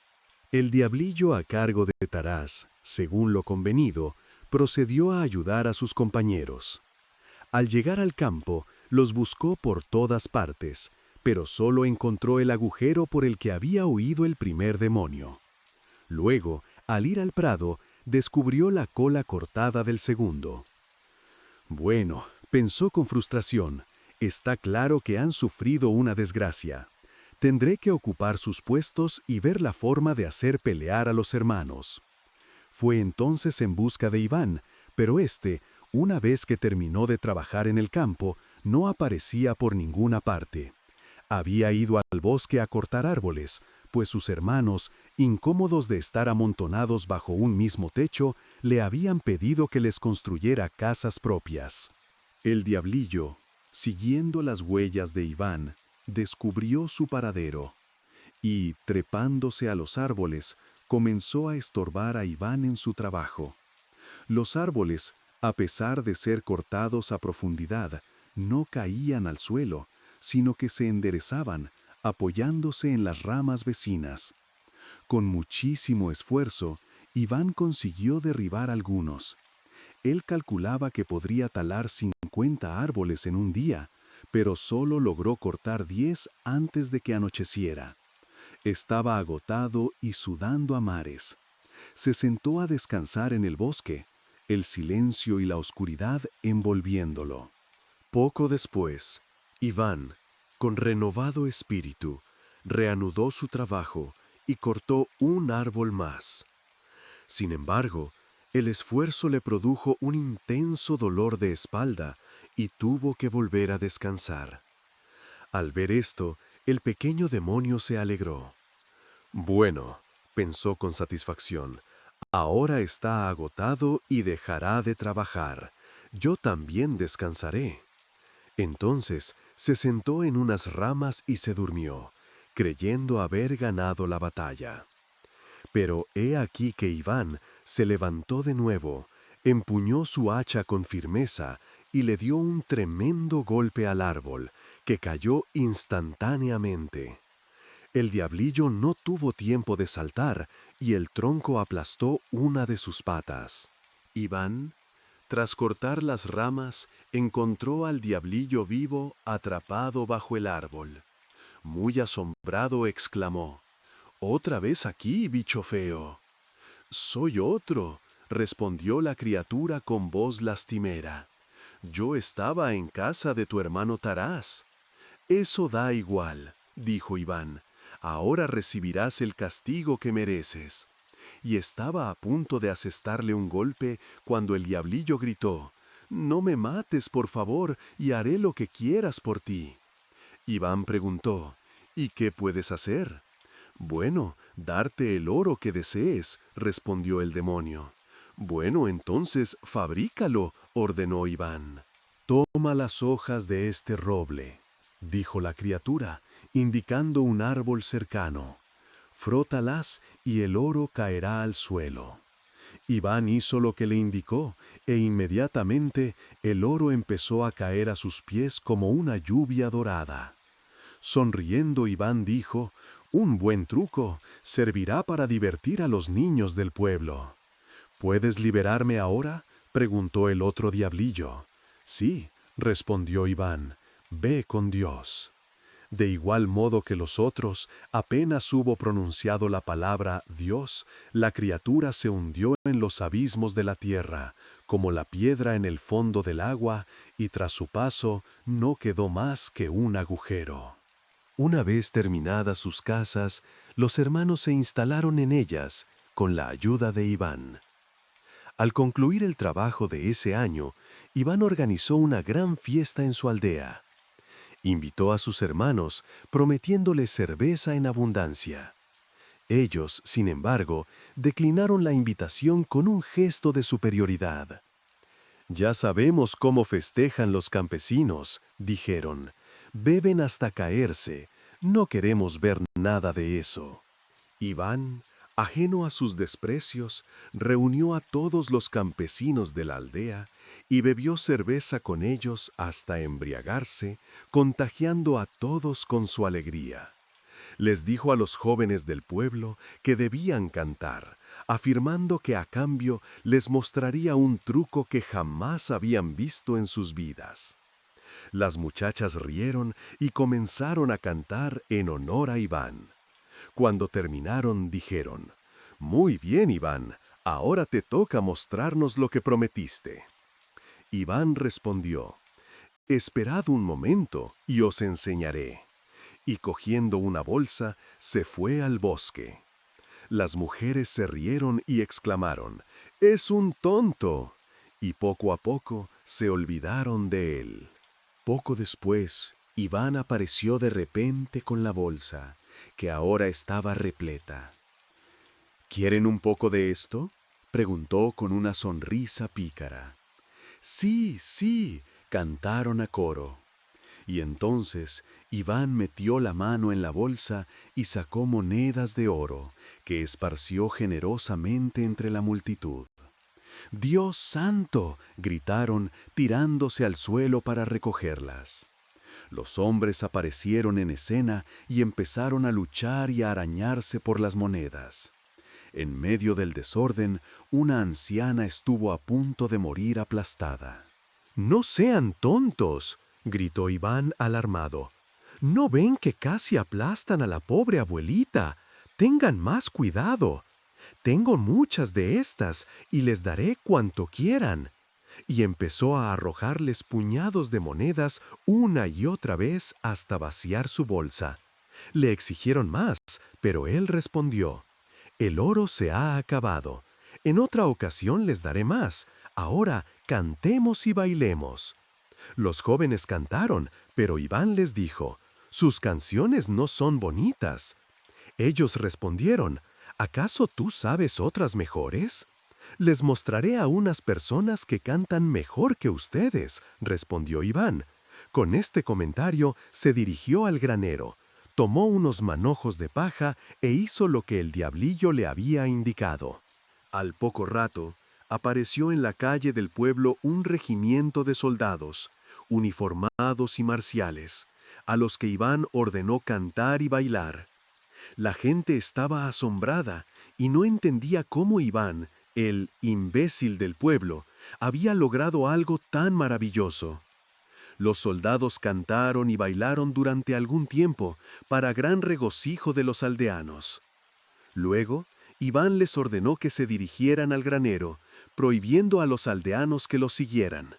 El diablillo a cargo de Tarás, según lo convenido, procedió a ayudar a sus compañeros. Al llegar al campo, los buscó por todas partes, pero solo encontró el agujero por el que había huido el primer demonio. Luego, al ir al prado, descubrió la cola cortada del segundo. Bueno, pensó con frustración, está claro que han sufrido una desgracia. Tendré que ocupar sus puestos y ver la forma de hacer pelear a los hermanos. Fue entonces en busca de Iván, pero éste, una vez que terminó de trabajar en el campo, no aparecía por ninguna parte. Había ido al bosque a cortar árboles, pues sus hermanos, incómodos de estar amontonados bajo un mismo techo, le habían pedido que les construyera casas propias. El diablillo, siguiendo las huellas de Iván, descubrió su paradero y, trepándose a los árboles, comenzó a estorbar a Iván en su trabajo. Los árboles, a pesar de ser cortados a profundidad, no caían al suelo, sino que se enderezaban, apoyándose en las ramas vecinas. Con muchísimo esfuerzo, Iván consiguió derribar algunos. Él calculaba que podría talar 50 árboles en un día, pero solo logró cortar 10 antes de que anocheciera. Estaba agotado y sudando a mares. Se sentó a descansar en el bosque, el silencio y la oscuridad envolviéndolo. Poco después, Iván, con renovado espíritu, reanudó su trabajo y cortó un árbol más. Sin embargo, el esfuerzo le produjo un intenso dolor de espalda y tuvo que volver a descansar. Al ver esto, el pequeño demonio se alegró. «Bueno», pensó con satisfacción, «ahora está agotado y dejará de trabajar. Yo también descansaré». Entonces se sentó en unas ramas y se durmió, creyendo haber ganado la batalla. Pero he aquí que Iván se levantó de nuevo, empuñó su hacha con firmeza y le dio un tremendo golpe al árbol, que cayó instantáneamente. El diablillo no tuvo tiempo de saltar y el tronco aplastó una de sus patas. Iván, tras cortar las ramas, encontró al diablillo vivo atrapado bajo el árbol. Muy asombrado exclamó: «¿Otra vez aquí, bicho feo?» «Soy otro», respondió la criatura con voz lastimera. «Yo estaba en casa de tu hermano Tarás». «Eso da igual», dijo Iván. «Ahora recibirás el castigo que mereces». Y estaba a punto de asestarle un golpe cuando el diablillo gritó: «No me mates, por favor, y haré lo que quieras por ti». Iván preguntó: «¿Y qué puedes hacer?» «Bueno, darte el oro que desees», respondió el demonio. «Bueno, entonces, fabrícalo», ordenó Iván. «Toma las hojas de este roble», dijo la criatura, indicando un árbol cercano. «Frótalas y el oro caerá al suelo». Iván hizo lo que le indicó, e inmediatamente el oro empezó a caer a sus pies como una lluvia dorada. Sonriendo, Iván dijo: «Un buen truco, servirá para divertir a los niños del pueblo». «¿Puedes liberarme ahora?», preguntó el otro diablillo. «Sí», respondió Iván, «ve con Dios». De igual modo que los otros, apenas hubo pronunciado la palabra Dios, la criatura se hundió en los abismos de la tierra, como la piedra en el fondo del agua, y tras su paso no quedó más que un agujero. Una vez terminadas sus casas, los hermanos se instalaron en ellas, con la ayuda de Iván. Al concluir el trabajo de ese año, Iván organizó una gran fiesta en su aldea. Invitó a sus hermanos, prometiéndoles cerveza en abundancia. Ellos, sin embargo, declinaron la invitación con un gesto de superioridad. «Ya sabemos cómo festejan los campesinos», dijeron. «Beben hasta caerse. No queremos ver nada de eso». Iván, ajeno a sus desprecios, reunió a todos los campesinos de la aldea y bebió cerveza con ellos hasta embriagarse, contagiando a todos con su alegría. Les dijo a los jóvenes del pueblo que debían cantar, afirmando que a cambio les mostraría un truco que jamás habían visto en sus vidas. Las muchachas rieron y comenzaron a cantar en honor a Iván. Cuando terminaron, dijeron: «Muy bien, Iván, ahora te toca mostrarnos lo que prometiste». Iván respondió: «Esperad un momento y os enseñaré». Y cogiendo una bolsa, se fue al bosque. Las mujeres se rieron y exclamaron: «¡Es un tonto!» Y poco a poco se olvidaron de él. Poco después, Iván apareció de repente con la bolsa, que ahora estaba repleta. «¿Quieren un poco de esto?», preguntó con una sonrisa pícara. «Sí, sí», cantaron a coro. Y entonces Iván metió la mano en la bolsa y sacó monedas de oro, que esparció generosamente entre la multitud. «¡Dios santo!», gritaron, tirándose al suelo para recogerlas. Los hombres aparecieron en escena y empezaron a luchar y a arañarse por las monedas. En medio del desorden, una anciana estuvo a punto de morir aplastada. «¡No sean tontos!», gritó Iván alarmado. «¿No ven que casi aplastan a la pobre abuelita? Tengan más cuidado. Tengo muchas de estas y les daré cuanto quieran». Y empezó a arrojarles puñados de monedas una y otra vez hasta vaciar su bolsa. Le exigieron más, pero él respondió: «El oro se ha acabado. En otra ocasión les daré más. Ahora cantemos y bailemos». Los jóvenes cantaron, pero Iván les dijo: «Sus canciones no son bonitas». Ellos respondieron: «¿Acaso tú sabes otras mejores?». «Les mostraré a unas personas que cantan mejor que ustedes», respondió Iván. Con este comentario se dirigió al granero, tomó unos manojos de paja e hizo lo que el diablillo le había indicado. Al poco rato, apareció en la calle del pueblo un regimiento de soldados, uniformados y marciales, a los que Iván ordenó cantar y bailar. La gente estaba asombrada y no entendía cómo Iván, el imbécil del pueblo, había logrado algo tan maravilloso. Los soldados cantaron y bailaron durante algún tiempo, para gran regocijo de los aldeanos. Luego, Iván les ordenó que se dirigieran al granero, prohibiendo a los aldeanos que los siguieran.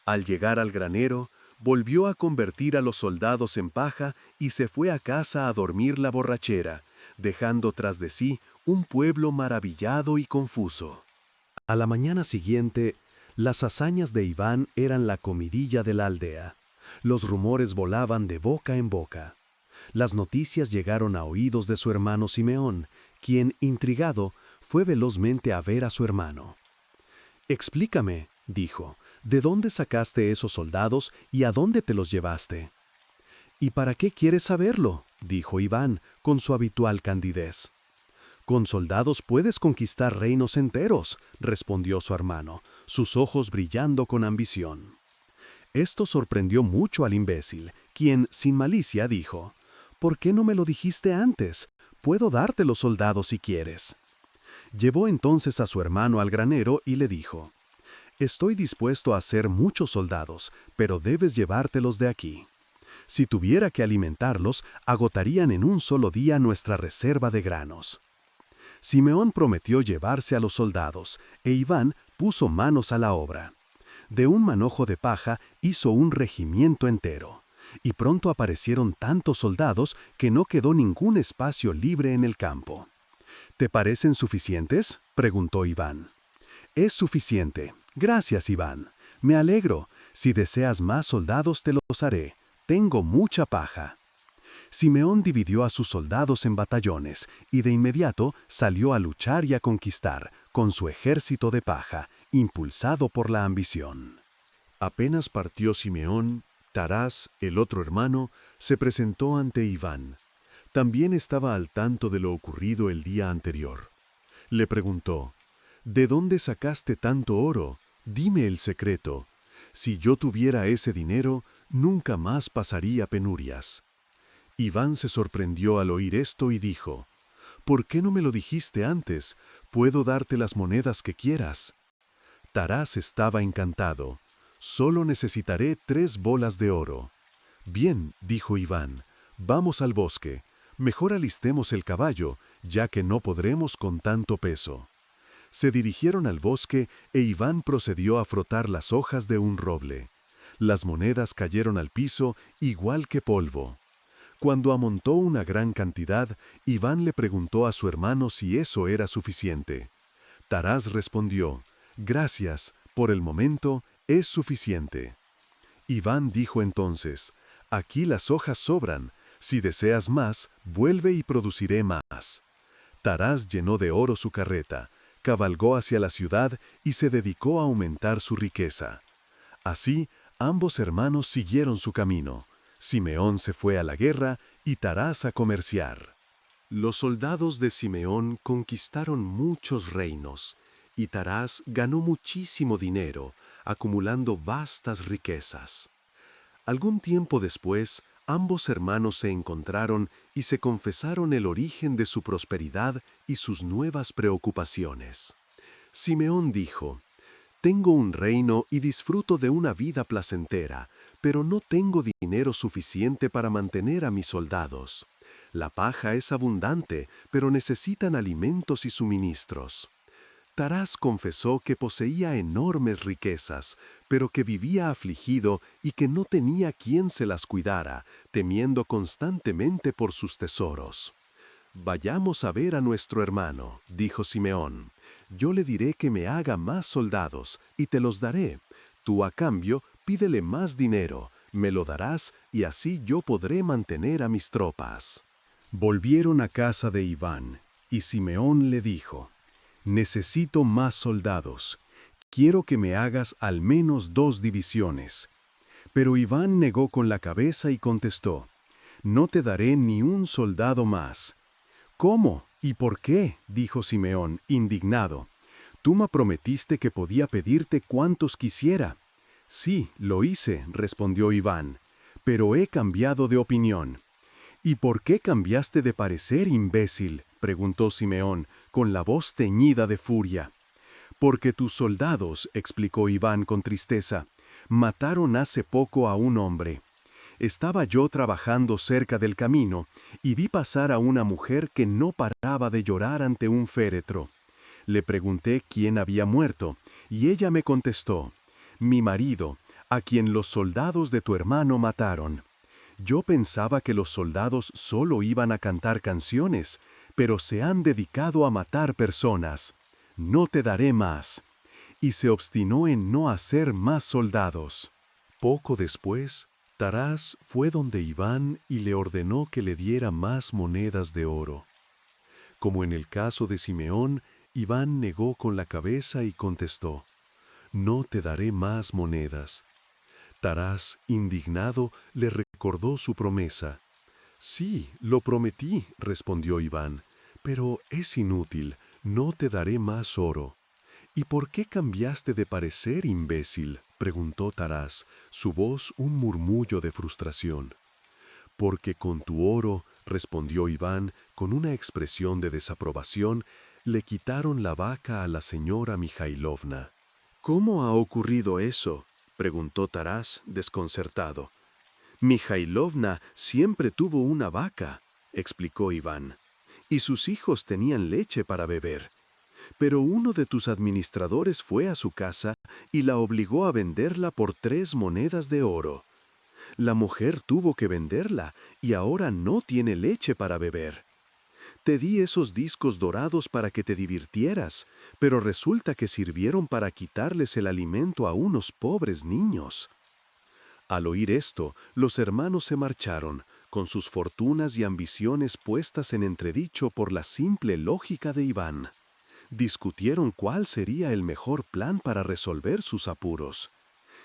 Al llegar al granero, volvió a convertir a los soldados en paja y se fue a casa a dormir la borrachera, dejando tras de sí un pueblo maravillado y confuso. A la mañana siguiente, las hazañas de Iván eran la comidilla de la aldea. Los rumores volaban de boca en boca. Las noticias llegaron a oídos de su hermano Simeón, quien, intrigado, fue velozmente a ver a su hermano. «Explícame», dijo, «¿de dónde sacaste esos soldados y a dónde te los llevaste?». «¿Y para qué quieres saberlo?», dijo Iván, con su habitual candidez. «Con soldados puedes conquistar reinos enteros», respondió su hermano, sus ojos brillando con ambición. Esto sorprendió mucho al imbécil, quien, sin malicia, dijo: «¿Por qué no me lo dijiste antes? Puedo darte los soldados si quieres». Llevó entonces a su hermano al granero y le dijo: «Estoy dispuesto a hacer muchos soldados, pero debes llevártelos de aquí». Si tuviera que alimentarlos, agotarían en un solo día nuestra reserva de granos. Simeón prometió llevarse a los soldados, e Iván puso manos a la obra. De un manojo de paja hizo un regimiento entero, y pronto aparecieron tantos soldados que no quedó ningún espacio libre en el campo. ¿Te parecen suficientes?, preguntó Iván. Es suficiente. Gracias, Iván. Me alegro. Si deseas más soldados te los haré. Tengo mucha paja. Simeón dividió a sus soldados en batallones y de inmediato salió a luchar y a conquistar, con su ejército de paja, impulsado por la ambición. Apenas partió Simeón, Tarás, el otro hermano, se presentó ante Iván. También estaba al tanto de lo ocurrido el día anterior. Le preguntó: ¿De dónde sacaste tanto oro? Dime el secreto. Si yo tuviera ese dinero, nunca más pasaría penurias. Iván se sorprendió al oír esto y dijo: ¿Por qué no me lo dijiste antes? Puedo darte las monedas que quieras. Tarás estaba encantado. Solo necesitaré 3 bolas de oro. Bien, dijo Iván, vamos al bosque. Mejor alistemos el caballo, ya que no podremos con tanto peso. Se dirigieron al bosque e Iván procedió a frotar las hojas de un roble. Las monedas cayeron al piso igual que polvo. Cuando amontó una gran cantidad, Iván le preguntó a su hermano si eso era suficiente. Tarás respondió: «Gracias, por el momento es suficiente». Iván dijo entonces: «Aquí las hojas sobran. Si deseas más, vuelve y produciré más». Tarás llenó de oro su carreta, cabalgó hacia la ciudad y se dedicó a aumentar su riqueza. Así, ambos hermanos siguieron su camino. Simeón se fue a la guerra y Tarás a comerciar. Los soldados de Simeón conquistaron muchos reinos, y Tarás ganó muchísimo dinero, acumulando vastas riquezas. Algún tiempo después, ambos hermanos se encontraron y se confesaron el origen de su prosperidad y sus nuevas preocupaciones. Simeón dijo: «Tengo un reino y disfruto de una vida placentera, pero no tengo dinero suficiente para mantener a mis soldados. La paja es abundante, pero necesitan alimentos y suministros». Tarás confesó que poseía enormes riquezas, pero que vivía afligido y que no tenía quien se las cuidara, temiendo constantemente por sus tesoros. «Vayamos a ver a nuestro hermano», dijo Simeón. «Yo le diré que me haga más soldados, y te los daré. Tú, a cambio, pídele más dinero, me lo darás, y así yo podré mantener a mis tropas». Volvieron a casa de Iván, y Simeón le dijo: «Necesito más soldados. Quiero que me hagas al menos 2 divisiones». Pero Iván negó con la cabeza y contestó: «No te daré ni un soldado más». «¿Cómo? ¿Y por qué?», dijo Simeón, indignado. «Tú me prometiste que podía pedirte cuantos quisiera». «Sí, lo hice», respondió Iván, «pero he cambiado de opinión». «¿Y por qué cambiaste de parecer, imbécil?», preguntó Simeón, con la voz teñida de furia. «Porque tus soldados», explicó Iván con tristeza, «mataron hace poco a un hombre. Estaba yo trabajando cerca del camino y vi pasar a una mujer que no paraba de llorar ante un féretro. Le pregunté quién había muerto, y ella me contestó: «Mi marido, a quien los soldados de tu hermano mataron». Yo pensaba que los soldados solo iban a cantar canciones, pero se han dedicado a matar personas. «No te daré más». Y se obstinó en no hacer más soldados. Poco después, Tarás fue donde Iván y le ordenó que le diera más monedas de oro. Como en el caso de Simeón, Iván negó con la cabeza y contestó: «No te daré más monedas». Tarás, indignado, le recordó su promesa. «Sí, lo prometí», respondió Iván, «pero es inútil, no te daré más oro». «¿Y por qué cambiaste de parecer, imbécil?», preguntó Tarás, su voz un murmullo de frustración. «Porque con tu oro», respondió Iván, con una expresión de desaprobación, «le quitaron la vaca a la señora Mijailovna». «¿Cómo ha ocurrido eso?», preguntó Tarás, desconcertado. Mijailovna siempre tuvo una vaca, explicó Iván, y sus hijos tenían leche para beber. Pero uno de tus administradores fue a su casa y la obligó a venderla por 3 monedas de oro. La mujer tuvo que venderla y ahora no tiene leche para beber. Te di esos discos dorados para que te divirtieras, pero resulta que sirvieron para quitarles el alimento a unos pobres niños. Al oír esto, los hermanos se marcharon, con sus fortunas y ambiciones puestas en entredicho por la simple lógica de Iván. Discutieron cuál sería el mejor plan para resolver sus apuros.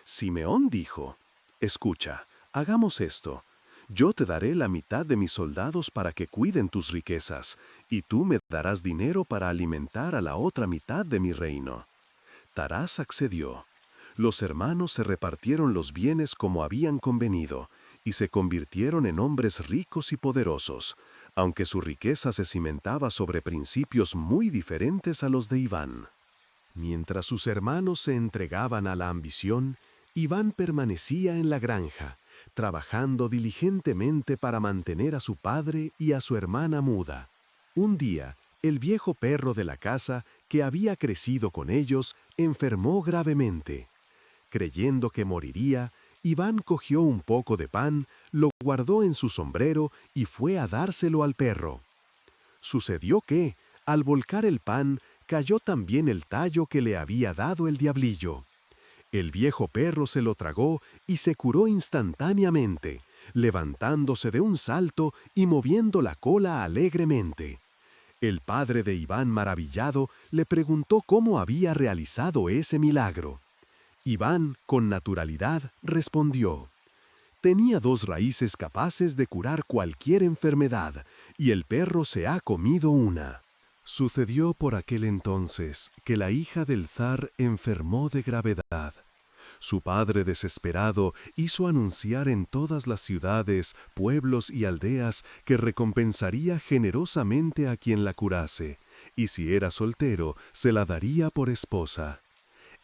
Simeón dijo: «Escucha, hagamos esto. Yo te daré la mitad de mis soldados para que cuiden tus riquezas, y tú me darás dinero para alimentar a la otra mitad de mi reino». Tarás accedió. Los hermanos se repartieron los bienes como habían convenido, y se convirtieron en hombres ricos y poderosos, aunque su riqueza se cimentaba sobre principios muy diferentes a los de Iván. Mientras sus hermanos se entregaban a la ambición, Iván permanecía en la granja, trabajando diligentemente para mantener a su padre y a su hermana muda. Un día, el viejo perro de la casa, que había crecido con ellos, enfermó gravemente. Creyendo que moriría, Iván cogió un poco de pan, lo guardó en su sombrero y fue a dárselo al perro. Sucedió que, al volcar el pan, cayó también el tallo que le había dado el diablillo. El viejo perro se lo tragó y se curó instantáneamente, levantándose de un salto y moviendo la cola alegremente. El padre de Iván, maravillado, le preguntó cómo había realizado ese milagro. Iván, con naturalidad, respondió: «Tenía 2 raíces capaces de curar cualquier enfermedad, y el perro se ha comido una». Sucedió por aquel entonces que la hija del zar enfermó de gravedad. Su padre, desesperado, hizo anunciar en todas las ciudades, pueblos y aldeas que recompensaría generosamente a quien la curase, y si era soltero, se la daría por esposa.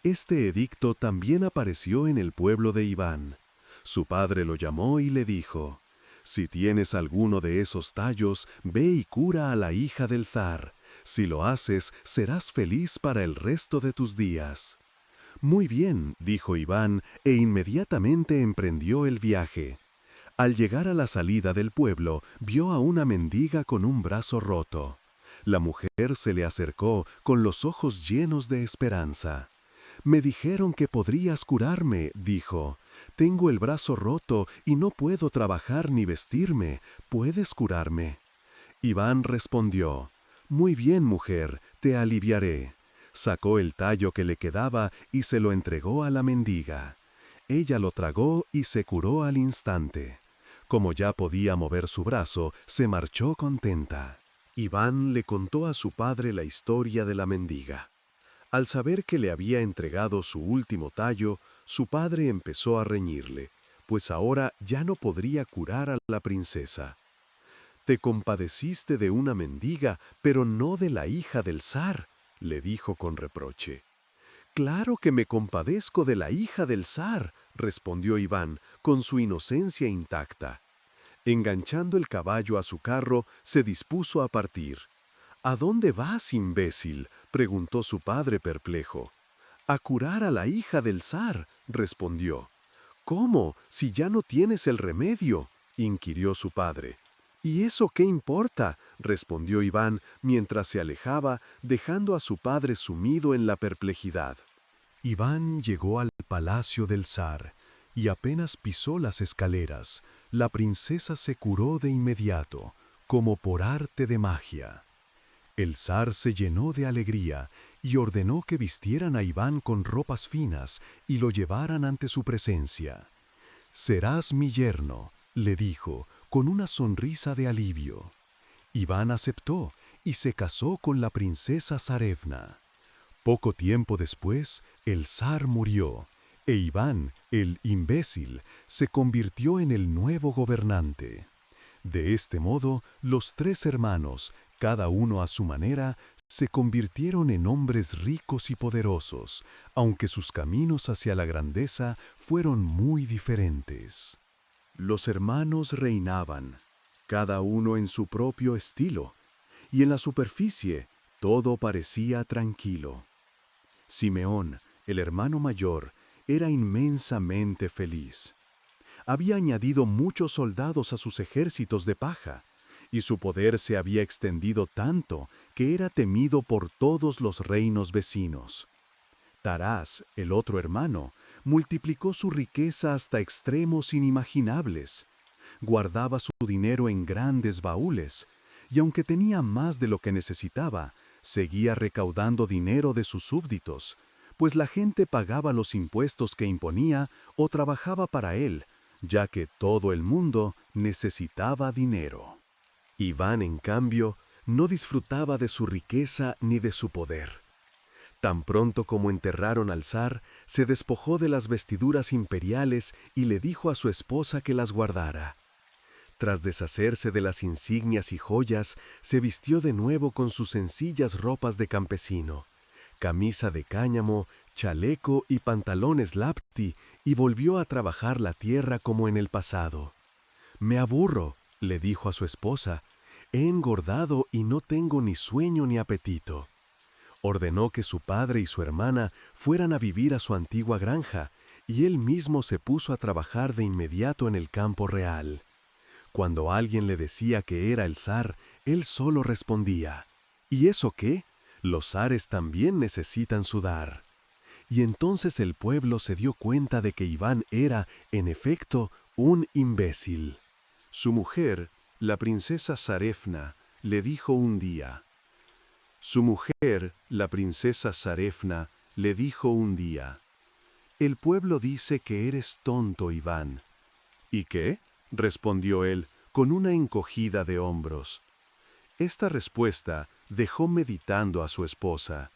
Este edicto también apareció en el pueblo de Iván. Su padre lo llamó y le dijo: «Si tienes alguno de esos tallos, ve y cura a la hija del zar. Si lo haces, serás feliz para el resto de tus días». «Muy bien», dijo Iván, e inmediatamente emprendió el viaje. Al llegar a la salida del pueblo, vio a una mendiga con un brazo roto. La mujer se le acercó con los ojos llenos de esperanza. «Me dijeron que podrías curarme», dijo. «Tengo el brazo roto y no puedo trabajar ni vestirme. ¿Puedes curarme?». Iván respondió: «Muy bien, mujer, te aliviaré». Sacó el tallo que le quedaba y se lo entregó a la mendiga. Ella lo tragó y se curó al instante. Como ya podía mover su brazo, se marchó contenta. Iván le contó a su padre la historia de la mendiga. Al saber que le había entregado su último tallo, su padre empezó a reñirle, pues ahora ya no podría curar a la princesa. «Te compadeciste de una mendiga, pero no de la hija del zar», le dijo con reproche. «Claro que me compadezco de la hija del zar», respondió Iván, con su inocencia intacta. Enganchando el caballo a su carro, se dispuso a partir. «¿A dónde vas, imbécil?», preguntó su padre perplejo. «A curar a la hija del zar», respondió. «¿Cómo, si ya no tienes el remedio?», inquirió su padre. «¿Y eso qué importa?», respondió Iván mientras se alejaba, dejando a su padre sumido en la perplejidad. Iván llegó al palacio del zar, y apenas pisó las escaleras, la princesa se curó de inmediato, como por arte de magia. El zar se llenó de alegría y ordenó que vistieran a Iván con ropas finas y lo llevaran ante su presencia. «Serás mi yerno», le dijo, con una sonrisa de alivio. Iván aceptó y se casó con la princesa Zarevna. Poco tiempo después, el zar murió, e Iván, el imbécil, se convirtió en el nuevo gobernante. De este modo, los 3 hermanos, cada uno a su manera, se convirtieron en hombres ricos y poderosos, aunque sus caminos hacia la grandeza fueron muy diferentes. Los hermanos reinaban, cada uno en su propio estilo, y en la superficie todo parecía tranquilo. Simeón, el hermano mayor, era inmensamente feliz. Había añadido muchos soldados a sus ejércitos de paja, y su poder se había extendido tanto que era temido por todos los reinos vecinos. Tarás, el otro hermano, multiplicó su riqueza hasta extremos inimaginables. Guardaba su dinero en grandes baúles, y aunque tenía más de lo que necesitaba, seguía recaudando dinero de sus súbditos, pues la gente pagaba los impuestos que imponía o trabajaba para él, ya que todo el mundo necesitaba dinero. Iván, en cambio, no disfrutaba de su riqueza ni de su poder. Tan pronto como enterraron al zar, se despojó de las vestiduras imperiales y le dijo a su esposa que las guardara. Tras deshacerse de las insignias y joyas, se vistió de nuevo con sus sencillas ropas de campesino, camisa de cáñamo, chaleco y pantalones lapti, y volvió a trabajar la tierra como en el pasado. «Me aburro», le dijo a su esposa, «he engordado y no tengo ni sueño ni apetito». Ordenó que su padre y su hermana fueran a vivir a su antigua granja, y él mismo se puso a trabajar de inmediato en el campo real. Cuando alguien le decía que era el zar, él solo respondía, «¿Y eso qué? Los zares también necesitan sudar». Y entonces el pueblo se dio cuenta de que Iván era, en efecto, un imbécil. Su mujer, la princesa Zarefna, le dijo un día, «El pueblo dice que eres tonto, Iván». «¿Y qué?», respondió él, con una encogida de hombros. Esta respuesta dejó meditando a su esposa.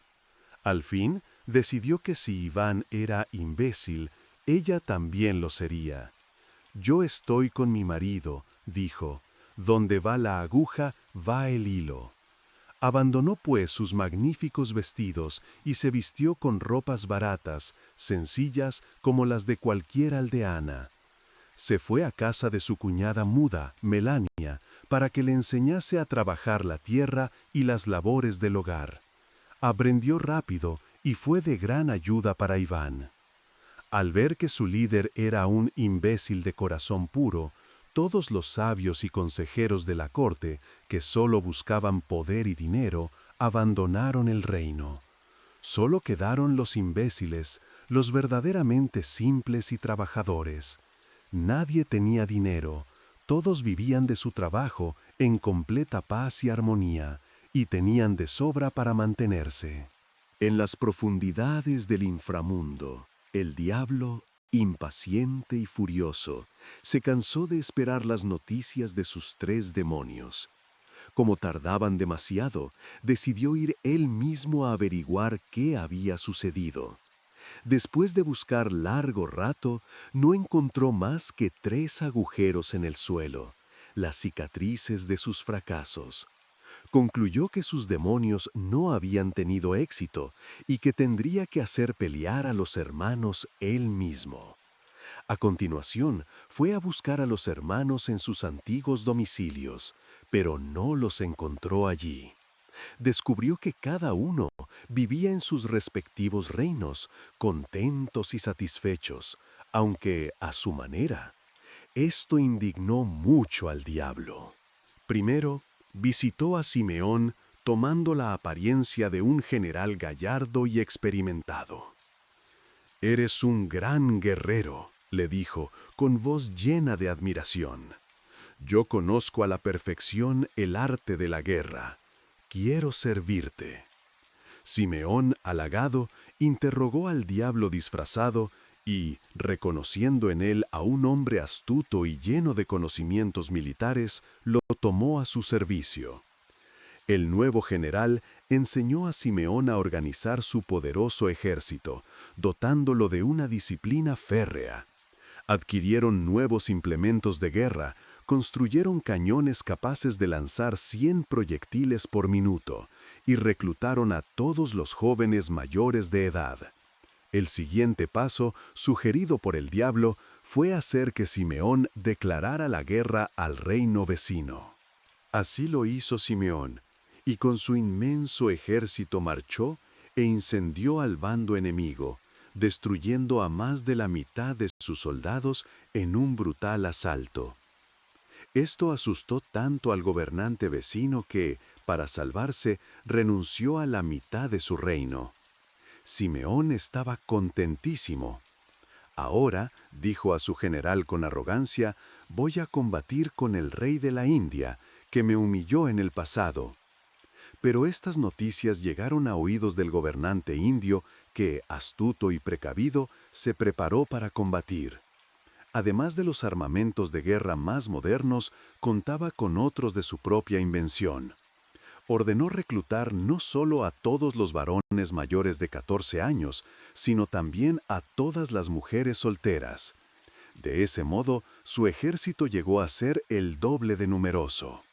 Al fin, decidió que si Iván era imbécil, ella también lo sería. «Yo estoy con mi marido», dijo, «donde va la aguja, va el hilo». Abandonó pues sus magníficos vestidos y se vistió con ropas baratas, sencillas como las de cualquier aldeana. Se fue a casa de su cuñada muda, Melania, para que le enseñase a trabajar la tierra y las labores del hogar. Aprendió rápido y fue de gran ayuda para Iván. Al ver que su líder era un imbécil de corazón puro, todos los sabios y consejeros de la corte, que solo buscaban poder y dinero, abandonaron el reino. Solo quedaron los imbéciles, los verdaderamente simples y trabajadores. Nadie tenía dinero, todos vivían de su trabajo en completa paz y armonía, y tenían de sobra para mantenerse. En las profundidades del inframundo, el diablo, impaciente y furioso, se cansó de esperar las noticias de sus 3 demonios. Como tardaban demasiado, decidió ir él mismo a averiguar qué había sucedido. Después de buscar largo rato, no encontró más que 3 agujeros en el suelo, las cicatrices de sus fracasos. Concluyó que sus demonios no habían tenido éxito y que tendría que hacer pelear a los hermanos él mismo. A continuación, fue a buscar a los hermanos en sus antiguos domicilios, pero no los encontró allí. Descubrió que cada uno vivía en sus respectivos reinos, contentos y satisfechos, aunque a su manera. Esto indignó mucho al diablo. Primero, visitó a Simeón tomando la apariencia de un general gallardo y experimentado. «Eres un gran guerrero», le dijo, con voz llena de admiración. «Yo conozco a la perfección el arte de la guerra. Quiero servirte». Simeón, halagado, interrogó al diablo disfrazado y, reconociendo en él a un hombre astuto y lleno de conocimientos militares, lo tomó a su servicio. El nuevo general enseñó a Simeón a organizar su poderoso ejército, dotándolo de una disciplina férrea. Adquirieron nuevos implementos de guerra, construyeron cañones capaces de lanzar 100 proyectiles por minuto y reclutaron a todos los jóvenes mayores de edad. El siguiente paso, sugerido por el diablo, fue hacer que Simeón declarara la guerra al reino vecino. Así lo hizo Simeón, y con su inmenso ejército marchó e incendió al bando enemigo, destruyendo a más de la mitad de sus soldados en un brutal asalto. Esto asustó tanto al gobernante vecino que, para salvarse, renunció a la mitad de su reino. Simeón estaba contentísimo. Ahora, dijo a su general con arrogancia, voy a combatir con el rey de la India, que me humilló en el pasado. Pero estas noticias llegaron a oídos del gobernante indio, que, astuto y precavido, se preparó para combatir. Además de los armamentos de guerra más modernos, contaba con otros de su propia invención. Ordenó reclutar no solo a todos los varones mayores de 14 años, sino también a todas las mujeres solteras. De ese modo, su ejército llegó a ser el doble de numeroso.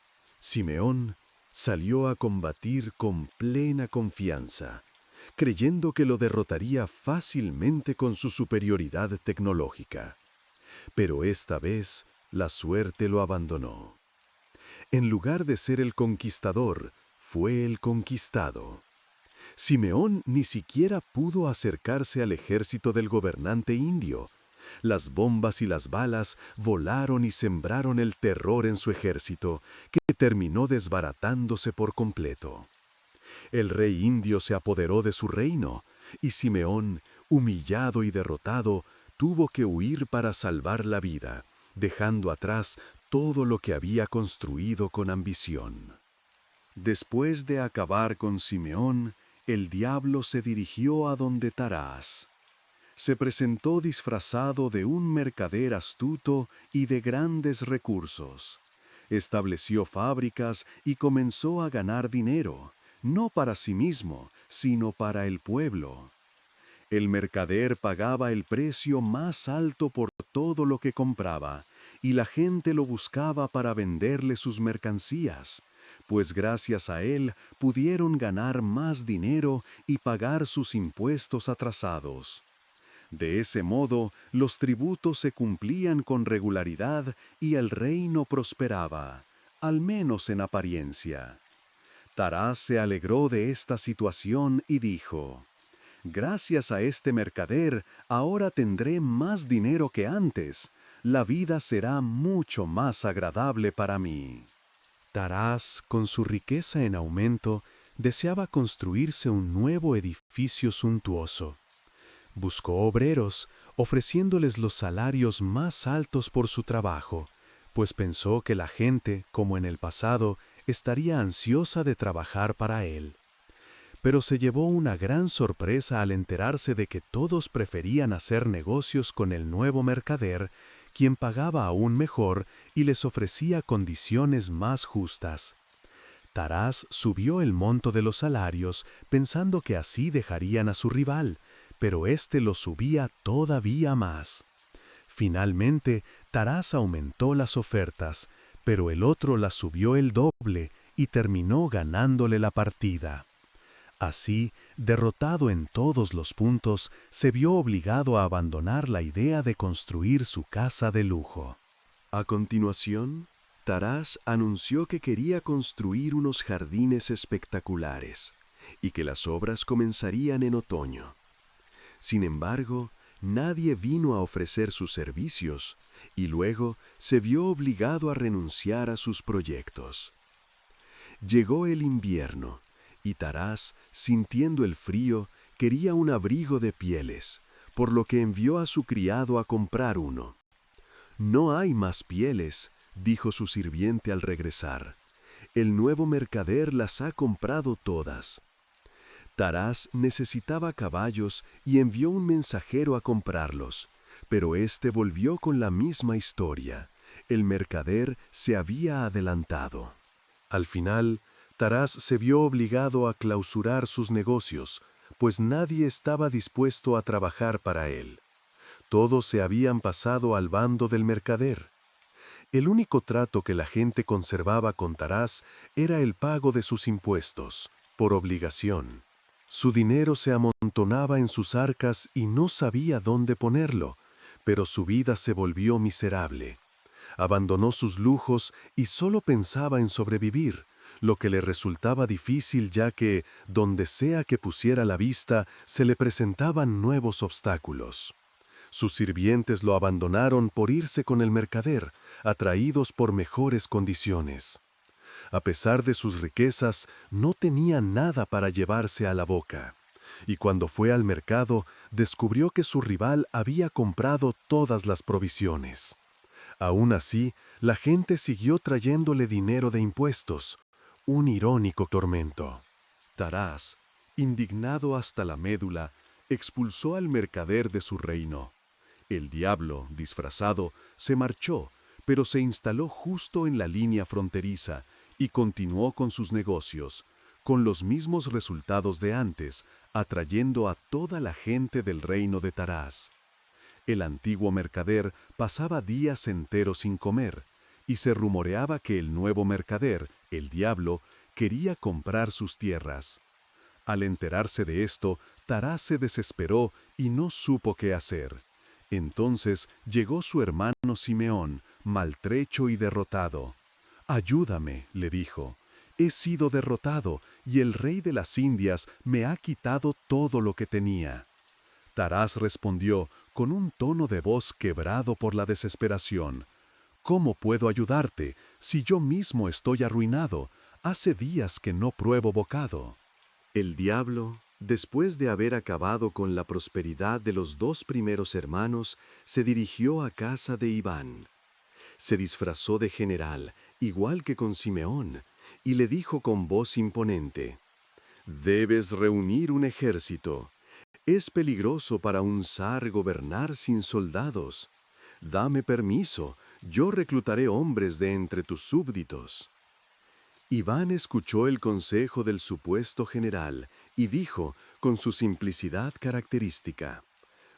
Simeón salió a combatir con plena confianza, creyendo que lo derrotaría fácilmente con su superioridad tecnológica. Pero esta vez, la suerte lo abandonó. En lugar de ser el conquistador, fue el conquistado. Simeón ni siquiera pudo acercarse al ejército del gobernante indio. Las bombas y las balas volaron y sembraron el terror en su ejército, que terminó desbaratándose por completo. El rey indio se apoderó de su reino, y Simeón, humillado y derrotado, tuvo que huir para salvar la vida, dejando atrás todo lo que había construido con ambición. Después de acabar con Simeón, el diablo se dirigió a donde Tarás. Se presentó disfrazado de un mercader astuto y de grandes recursos. Estableció fábricas y comenzó a ganar dinero, no para sí mismo, sino para el pueblo. El mercader pagaba el precio más alto por todo lo que compraba, y la gente lo buscaba para venderle sus mercancías, pues gracias a él pudieron ganar más dinero y pagar sus impuestos atrasados. De ese modo, los tributos se cumplían con regularidad y el reino prosperaba, al menos en apariencia. Tarás se alegró de esta situación y dijo: gracias a este mercader, ahora tendré más dinero que antes. La vida será mucho más agradable para mí. Tarás, con su riqueza en aumento, deseaba construirse un nuevo edificio suntuoso. Buscó obreros, ofreciéndoles los salarios más altos por su trabajo, pues pensó que la gente, como en el pasado, estaría ansiosa de trabajar para él. Pero se llevó una gran sorpresa al enterarse de que todos preferían hacer negocios con el nuevo mercader, quien pagaba aún mejor y les ofrecía condiciones más justas. Tarás subió el monto de los salarios, pensando que así dejarían a su rival, pero éste lo subía todavía más. Finalmente, Tarás aumentó las ofertas, pero el otro las subió el doble y terminó ganándole la partida. Así, derrotado en todos los puntos, se vio obligado a abandonar la idea de construir su casa de lujo. A continuación, Tarás anunció que quería construir unos jardines espectaculares y que las obras comenzarían en otoño. Sin embargo, nadie vino a ofrecer sus servicios y luego se vio obligado a renunciar a sus proyectos. Llegó el invierno y Tarás, sintiendo el frío, quería un abrigo de pieles, por lo que envió a su criado a comprar uno. «No hay más pieles», dijo su sirviente al regresar. «El nuevo mercader las ha comprado todas». Tarás necesitaba caballos y envió un mensajero a comprarlos, pero éste volvió con la misma historia. El mercader se había adelantado. Al final, Tarás se vio obligado a clausurar sus negocios, pues nadie estaba dispuesto a trabajar para él. Todos se habían pasado al bando del mercader. El único trato que la gente conservaba con Tarás era el pago de sus impuestos, por obligación. Su dinero se amontonaba en sus arcas y no sabía dónde ponerlo, pero su vida se volvió miserable. Abandonó sus lujos y solo pensaba en sobrevivir, lo que le resultaba difícil ya que, donde sea que pusiera la vista, se le presentaban nuevos obstáculos. Sus sirvientes lo abandonaron por irse con el mercader, atraídos por mejores condiciones. A pesar de sus riquezas, no tenía nada para llevarse a la boca. Y cuando fue al mercado, descubrió que su rival había comprado todas las provisiones. Aún así, la gente siguió trayéndole dinero de impuestos, un irónico tormento. Tarás, indignado hasta la médula, expulsó al mercader de su reino. El diablo, disfrazado, se marchó, pero se instaló justo en la línea fronteriza y continuó con sus negocios, con los mismos resultados de antes, atrayendo a toda la gente del reino de Tarás. El antiguo mercader pasaba días enteros sin comer, y se rumoreaba que el nuevo mercader, el diablo, quería comprar sus tierras. Al enterarse de esto, Tarás se desesperó y no supo qué hacer. Entonces llegó su hermano Simeón, maltrecho y derrotado. «Ayúdame», le dijo. «He sido derrotado, y el rey de las Indias me ha quitado todo lo que tenía». Tarás respondió, con un tono de voz quebrado por la desesperación: «¿Cómo puedo ayudarte, si yo mismo estoy arruinado? Hace días que no pruebo bocado». El diablo, después de haber acabado con la prosperidad de los dos primeros hermanos, se dirigió a casa de Iván. Se disfrazó de general, igual que con Simeón, y le dijo con voz imponente: «Debes reunir un ejército. Es peligroso para un zar gobernar sin soldados. Dame permiso, yo reclutaré hombres de entre tus súbditos». Iván escuchó el consejo del supuesto general y dijo, con su simplicidad característica: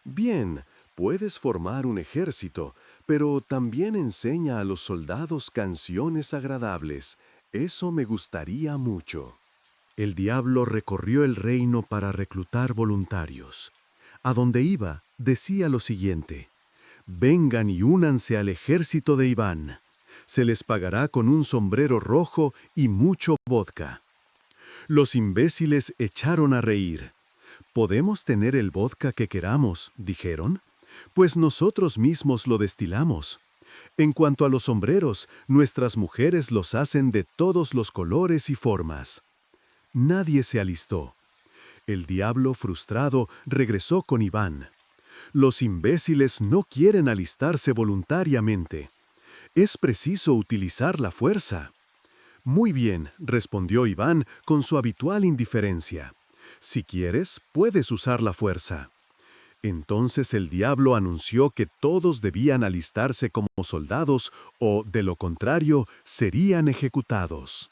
«Bien, puedes formar un ejército, pero también enseña a los soldados canciones agradables. Eso me gustaría mucho». El diablo recorrió el reino para reclutar voluntarios. A donde iba, decía lo siguiente: «Vengan y únanse al ejército de Iván. Se les pagará con un sombrero rojo y mucho vodka». Los imbéciles echaron a reír. «Podemos tener el vodka que queramos», dijeron, «pues nosotros mismos lo destilamos. En cuanto a los sombreros, nuestras mujeres los hacen de todos los colores y formas». Nadie se alistó. El diablo, frustrado, regresó con Iván. «Los imbéciles no quieren alistarse voluntariamente. Es preciso utilizar la fuerza». «Muy bien», respondió Iván con su habitual indiferencia. «Si quieres, puedes usar la fuerza». Entonces el diablo anunció que todos debían alistarse como soldados o, de lo contrario, serían ejecutados.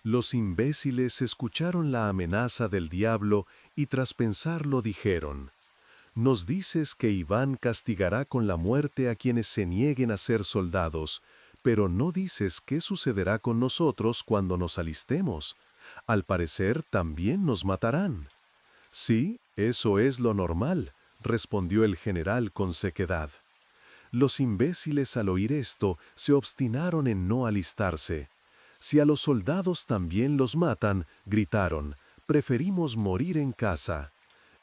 Los imbéciles escucharon la amenaza del diablo y tras pensarlo dijeron: «Nos dices que Iván castigará con la muerte a quienes se nieguen a ser soldados, pero no dices qué sucederá con nosotros cuando nos alistemos. Al parecer también nos matarán». «Sí, eso es lo normal», respondió el general con sequedad. Los imbéciles al oír esto se obstinaron en no alistarse. «Si a los soldados también los matan», gritaron, «preferimos morir en casa».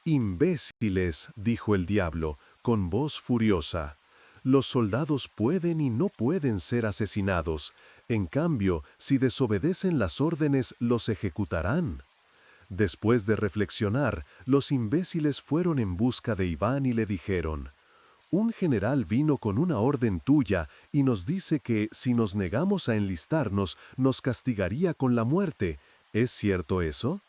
«Imbéciles», dijo el diablo, con voz furiosa, «los soldados pueden y no pueden ser asesinados. En cambio, si desobedecen las órdenes, los ejecutarán». Después de reflexionar, los imbéciles fueron en busca de Iván y le dijeron: «Un general vino con una orden tuya y nos dice que, si nos negamos a enlistarnos, nos castigaría con la muerte. ¿Es cierto eso?».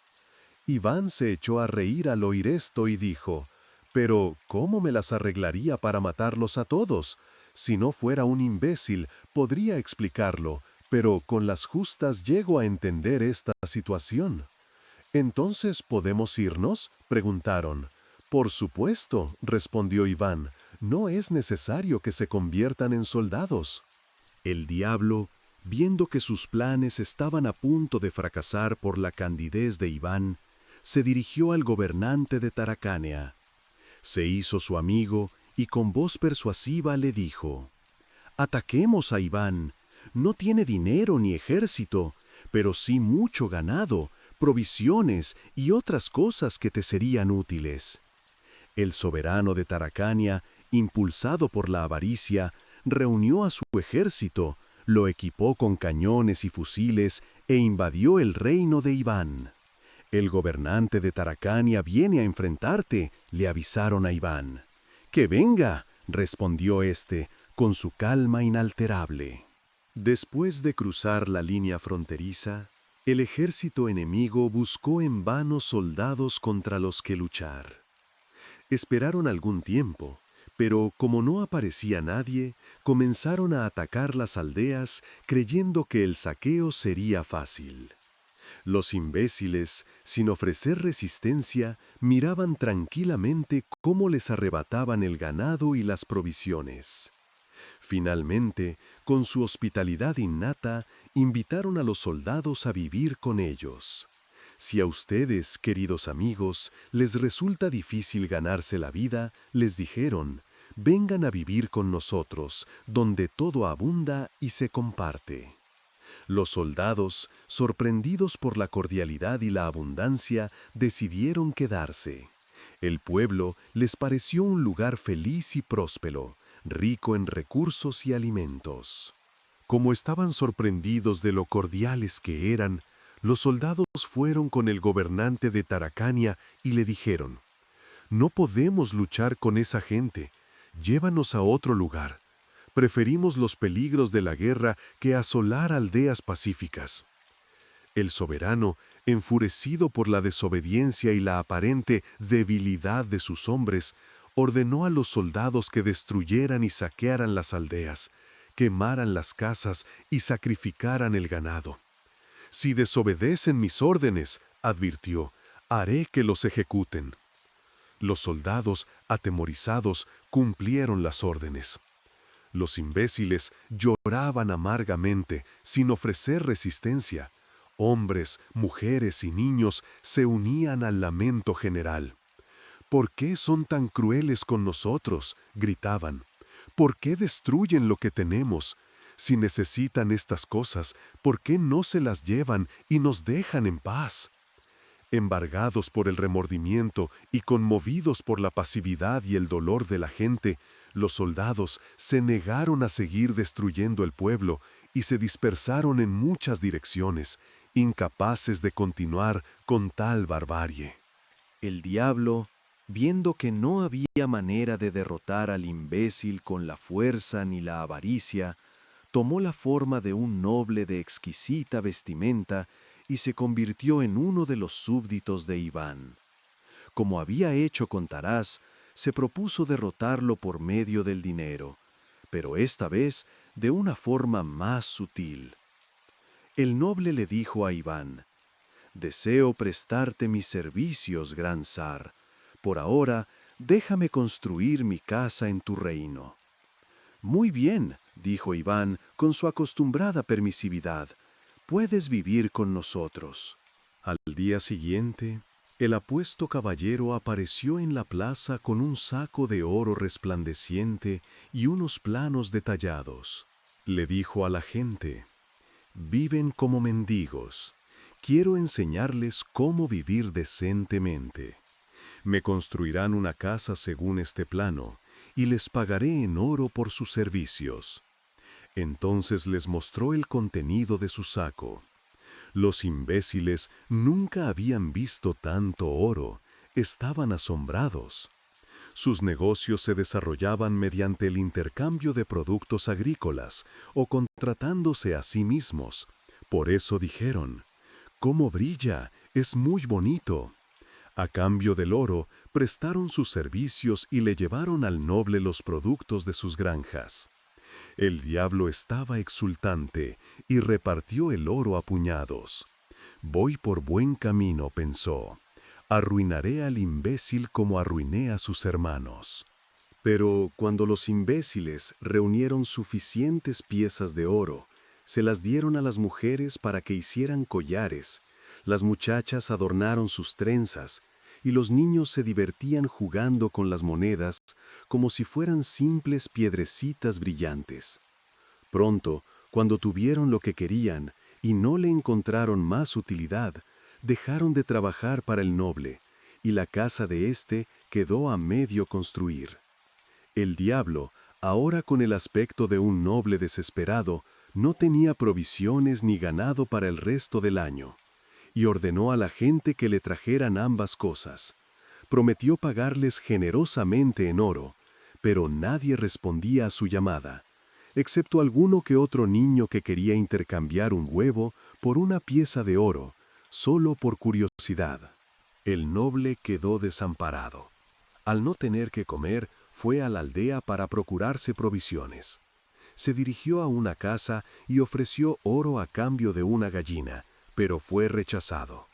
Iván se echó a reír al oír esto y dijo: «Pero, ¿cómo me las arreglaría para matarlos a todos? Si no fuera un imbécil, podría explicarlo, pero con las justas llego a entender esta situación». «¿Entonces podemos irnos?», preguntaron. «Por supuesto», respondió Iván, «no es necesario que se conviertan en soldados». El diablo, viendo que sus planes estaban a punto de fracasar por la candidez de Iván, se dirigió al gobernante de Taracánea. Se hizo su amigo y con voz persuasiva le dijo: «Ataquemos a Iván. No tiene dinero ni ejército, pero sí mucho ganado, provisiones y otras cosas que te serían útiles». El soberano de Taracania, impulsado por la avaricia, reunió a su ejército, lo equipó con cañones y fusiles e invadió el reino de Iván. «El gobernante de Taracania viene a enfrentarte», le avisaron a Iván. «Que venga», respondió éste, con su calma inalterable. Después de cruzar la línea fronteriza, el ejército enemigo buscó en vano soldados contra los que luchar. Esperaron algún tiempo, pero como no aparecía nadie, comenzaron a atacar las aldeas creyendo que el saqueo sería fácil. Los imbéciles, sin ofrecer resistencia, miraban tranquilamente cómo les arrebataban el ganado y las provisiones. Finalmente, con su hospitalidad innata, invitaron a los soldados a vivir con ellos. Si a ustedes, queridos amigos, les resulta difícil ganarse la vida, les dijeron, vengan a vivir con nosotros, donde todo abunda y se comparte. Los soldados, sorprendidos por la cordialidad y la abundancia, decidieron quedarse. El pueblo les pareció un lugar feliz y próspero, rico en recursos y alimentos. Como estaban sorprendidos de lo cordiales que eran, los soldados fueron con el gobernante de Taracania y le dijeron: «No podemos luchar con esa gente, llévanos a otro lugar. Preferimos los peligros de la guerra que asolar aldeas pacíficas». El soberano, enfurecido por la desobediencia y la aparente debilidad de sus hombres, ordenó a los soldados que destruyeran y saquearan las aldeas, quemaran las casas y sacrificaran el ganado. «Si desobedecen mis órdenes», advirtió, «haré que los ejecuten». Los soldados, atemorizados, cumplieron las órdenes. Los imbéciles lloraban amargamente, sin ofrecer resistencia. Hombres, mujeres y niños se unían al lamento general. «¿Por qué son tan crueles con nosotros?», gritaban. «¿Por qué destruyen lo que tenemos? Si necesitan estas cosas, ¿por qué no se las llevan y nos dejan en paz?». Embargados por el remordimiento y conmovidos por la pasividad y el dolor de la gente, los soldados se negaron a seguir destruyendo el pueblo y se dispersaron en muchas direcciones, incapaces de continuar con tal barbarie. El diablo, viendo que no había manera de derrotar al imbécil con la fuerza ni la avaricia, tomó la forma de un noble de exquisita vestimenta y se convirtió en uno de los súbditos de Iván. Como había hecho con Taraz, se propuso derrotarlo por medio del dinero, pero esta vez de una forma más sutil. El noble le dijo a Iván: «Deseo prestarte mis servicios, gran zar. Por ahora, déjame construir mi casa en tu reino». «Muy bien», dijo Iván con su acostumbrada permisividad, «puedes vivir con nosotros». Al día siguiente, el apuesto caballero apareció en la plaza con un saco de oro resplandeciente y unos planos detallados. Le dijo a la gente: «Viven como mendigos. Quiero enseñarles cómo vivir decentemente. Me construirán una casa según este plano, y les pagaré en oro por sus servicios». Entonces les mostró el contenido de su saco. Los imbéciles nunca habían visto tanto oro, estaban asombrados. Sus negocios se desarrollaban mediante el intercambio de productos agrícolas o contratándose a sí mismos. Por eso dijeron: «¿Cómo brilla? Es muy bonito». A cambio del oro, prestaron sus servicios y le llevaron al noble los productos de sus granjas. El diablo estaba exultante y repartió el oro a puñados. «Voy por buen camino», pensó. «Arruinaré al imbécil como arruiné a sus hermanos». Pero cuando los imbéciles reunieron suficientes piezas de oro, se las dieron a las mujeres para que hicieran collares, las muchachas adornaron sus trenzas, y los niños se divertían jugando con las monedas como si fueran simples piedrecitas brillantes. Pronto, cuando tuvieron lo que querían y no le encontraron más utilidad, dejaron de trabajar para el noble, y la casa de éste quedó a medio construir. El diablo, ahora con el aspecto de un noble desesperado, no tenía provisiones ni ganado para el resto del año, y ordenó a la gente que le trajeran ambas cosas. Prometió pagarles generosamente en oro, pero nadie respondía a su llamada, excepto alguno que otro niño que quería intercambiar un huevo por una pieza de oro, solo por curiosidad. El noble quedó desamparado. Al no tener que comer, fue a la aldea para procurarse provisiones. Se dirigió a una casa y ofreció oro a cambio de una gallina, pero fue rechazado.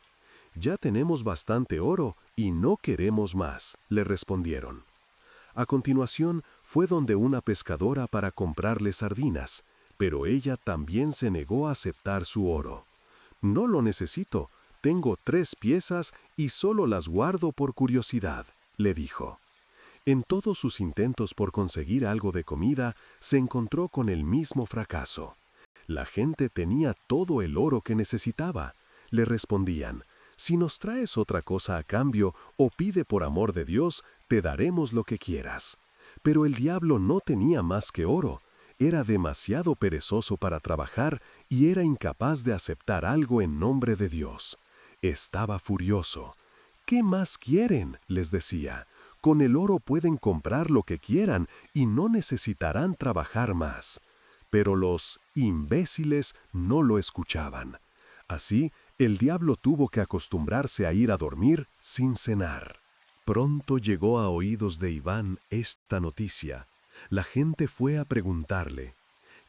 «Ya tenemos bastante oro y no queremos más», le respondieron. A continuación, fue donde una pescadora para comprarle sardinas, pero ella también se negó a aceptar su oro. «No lo necesito, tengo 3 piezas y solo las guardo por curiosidad», le dijo. En todos sus intentos por conseguir algo de comida, se encontró con el mismo fracaso. La gente tenía todo el oro que necesitaba. Le respondían: «Si nos traes otra cosa a cambio o pide por amor de Dios, te daremos lo que quieras». Pero el diablo no tenía más que oro. Era demasiado perezoso para trabajar y era incapaz de aceptar algo en nombre de Dios. Estaba furioso. «¿Qué más quieren?», les decía. «Con el oro pueden comprar lo que quieran y no necesitarán trabajar más». Pero los imbéciles no lo escuchaban. Así, el diablo tuvo que acostumbrarse a ir a dormir sin cenar. Pronto llegó a oídos de Iván esta noticia. La gente fue a preguntarle: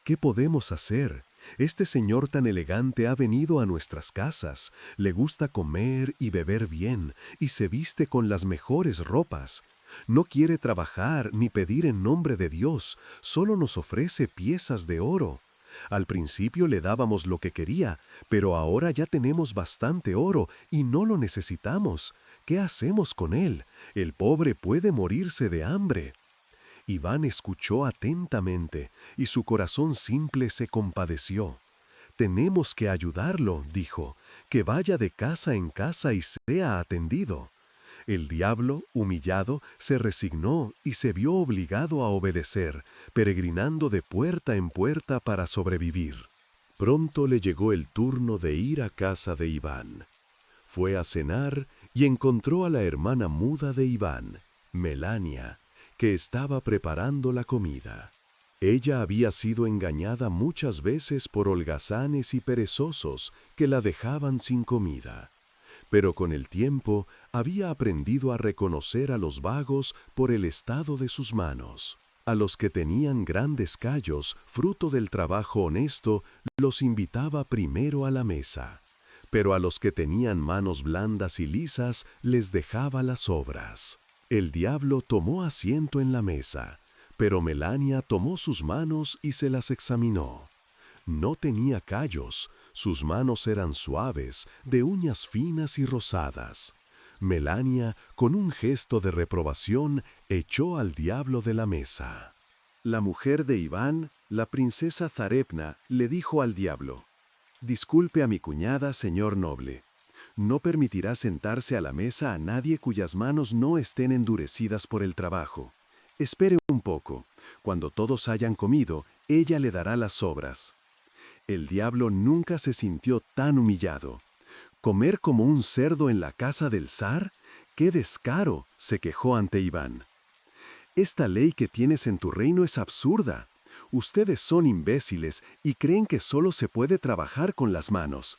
«¿Qué podemos hacer? Este señor tan elegante ha venido a nuestras casas, le gusta comer y beber bien, y se viste con las mejores ropas. No quiere trabajar ni pedir en nombre de Dios, solo nos ofrece piezas de oro. Al principio le dábamos lo que quería, pero ahora ya tenemos bastante oro y no lo necesitamos. ¿Qué hacemos con él? El pobre puede morirse de hambre». Iván escuchó atentamente y su corazón simple se compadeció. «Tenemos que ayudarlo», dijo, «que vaya de casa en casa y sea atendido». El diablo, humillado, se resignó y se vio obligado a obedecer, peregrinando de puerta en puerta para sobrevivir. Pronto le llegó el turno de ir a casa de Iván. Fue a cenar y encontró a la hermana muda de Iván, Melania, que estaba preparando la comida. Ella había sido engañada muchas veces por holgazanes y perezosos que la dejaban sin comida. Pero con el tiempo había aprendido a reconocer a los vagos por el estado de sus manos. A los que tenían grandes callos, fruto del trabajo honesto, los invitaba primero a la mesa. Pero a los que tenían manos blandas y lisas, les dejaba las sobras. El diablo tomó asiento en la mesa, pero Melania tomó sus manos y se las examinó. No tenía callos, sus manos eran suaves, de uñas finas y rosadas. Melania, con un gesto de reprobación, echó al diablo de la mesa. La mujer de Iván, la princesa Zarepna, le dijo al diablo: «Disculpe a mi cuñada, señor noble. No permitirá sentarse a la mesa a nadie cuyas manos no estén endurecidas por el trabajo. Espere un poco. Cuando todos hayan comido, ella le dará las sobras». El diablo nunca se sintió tan humillado. «¿Comer como un cerdo en la casa del zar? ¡Qué descaro!», se quejó ante Iván. «Esta ley que tienes en tu reino es absurda. Ustedes son imbéciles y creen que solo se puede trabajar con las manos.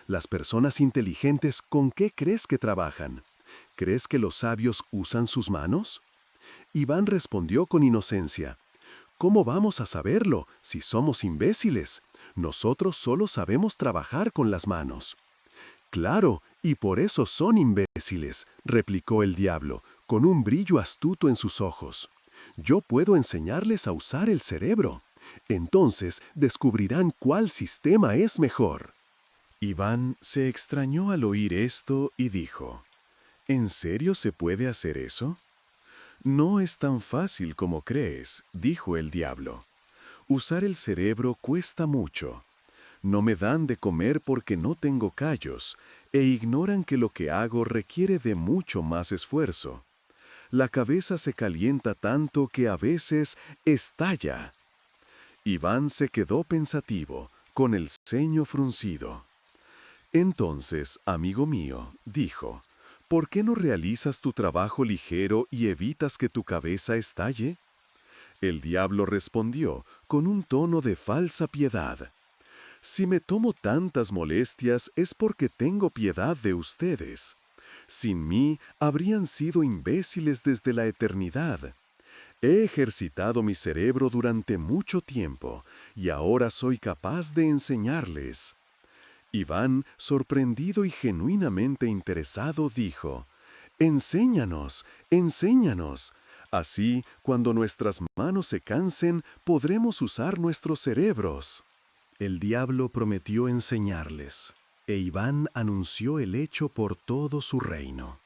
Las personas inteligentes, ¿con qué crees que trabajan? ¿Crees que los sabios usan sus manos?». Iván respondió con inocencia: «¿Cómo vamos a saberlo si somos imbéciles? Nosotros solo sabemos trabajar con las manos». «Claro, y por eso son imbéciles», replicó el diablo, con un brillo astuto en sus ojos. «Yo puedo enseñarles a usar el cerebro. Entonces descubrirán cuál sistema es mejor». Iván se extrañó al oír esto y dijo: ¿En serio se puede hacer eso? No es tan fácil como crees, dijo el diablo. Usar el cerebro cuesta mucho. No me dan de comer porque no tengo callos, e ignoran que lo que hago requiere de mucho más esfuerzo. La cabeza se calienta tanto que a veces estalla. Iván se quedó pensativo, con el ceño fruncido. Entonces, amigo mío, dijo, ¿por qué no realizas tu trabajo ligero y evitas que tu cabeza estalle? El diablo respondió, con un tono de falsa piedad. Si me tomo tantas molestias es porque tengo piedad de ustedes. Sin mí habrían sido imbéciles desde la eternidad. He ejercitado mi cerebro durante mucho tiempo y ahora soy capaz de enseñarles. Iván, sorprendido y genuinamente interesado, dijo, «Enséñanos, enséñanos. Así, cuando nuestras manos se cansen, podremos usar nuestros cerebros». El diablo prometió enseñarles, e Iván anunció el hecho por todo su reino.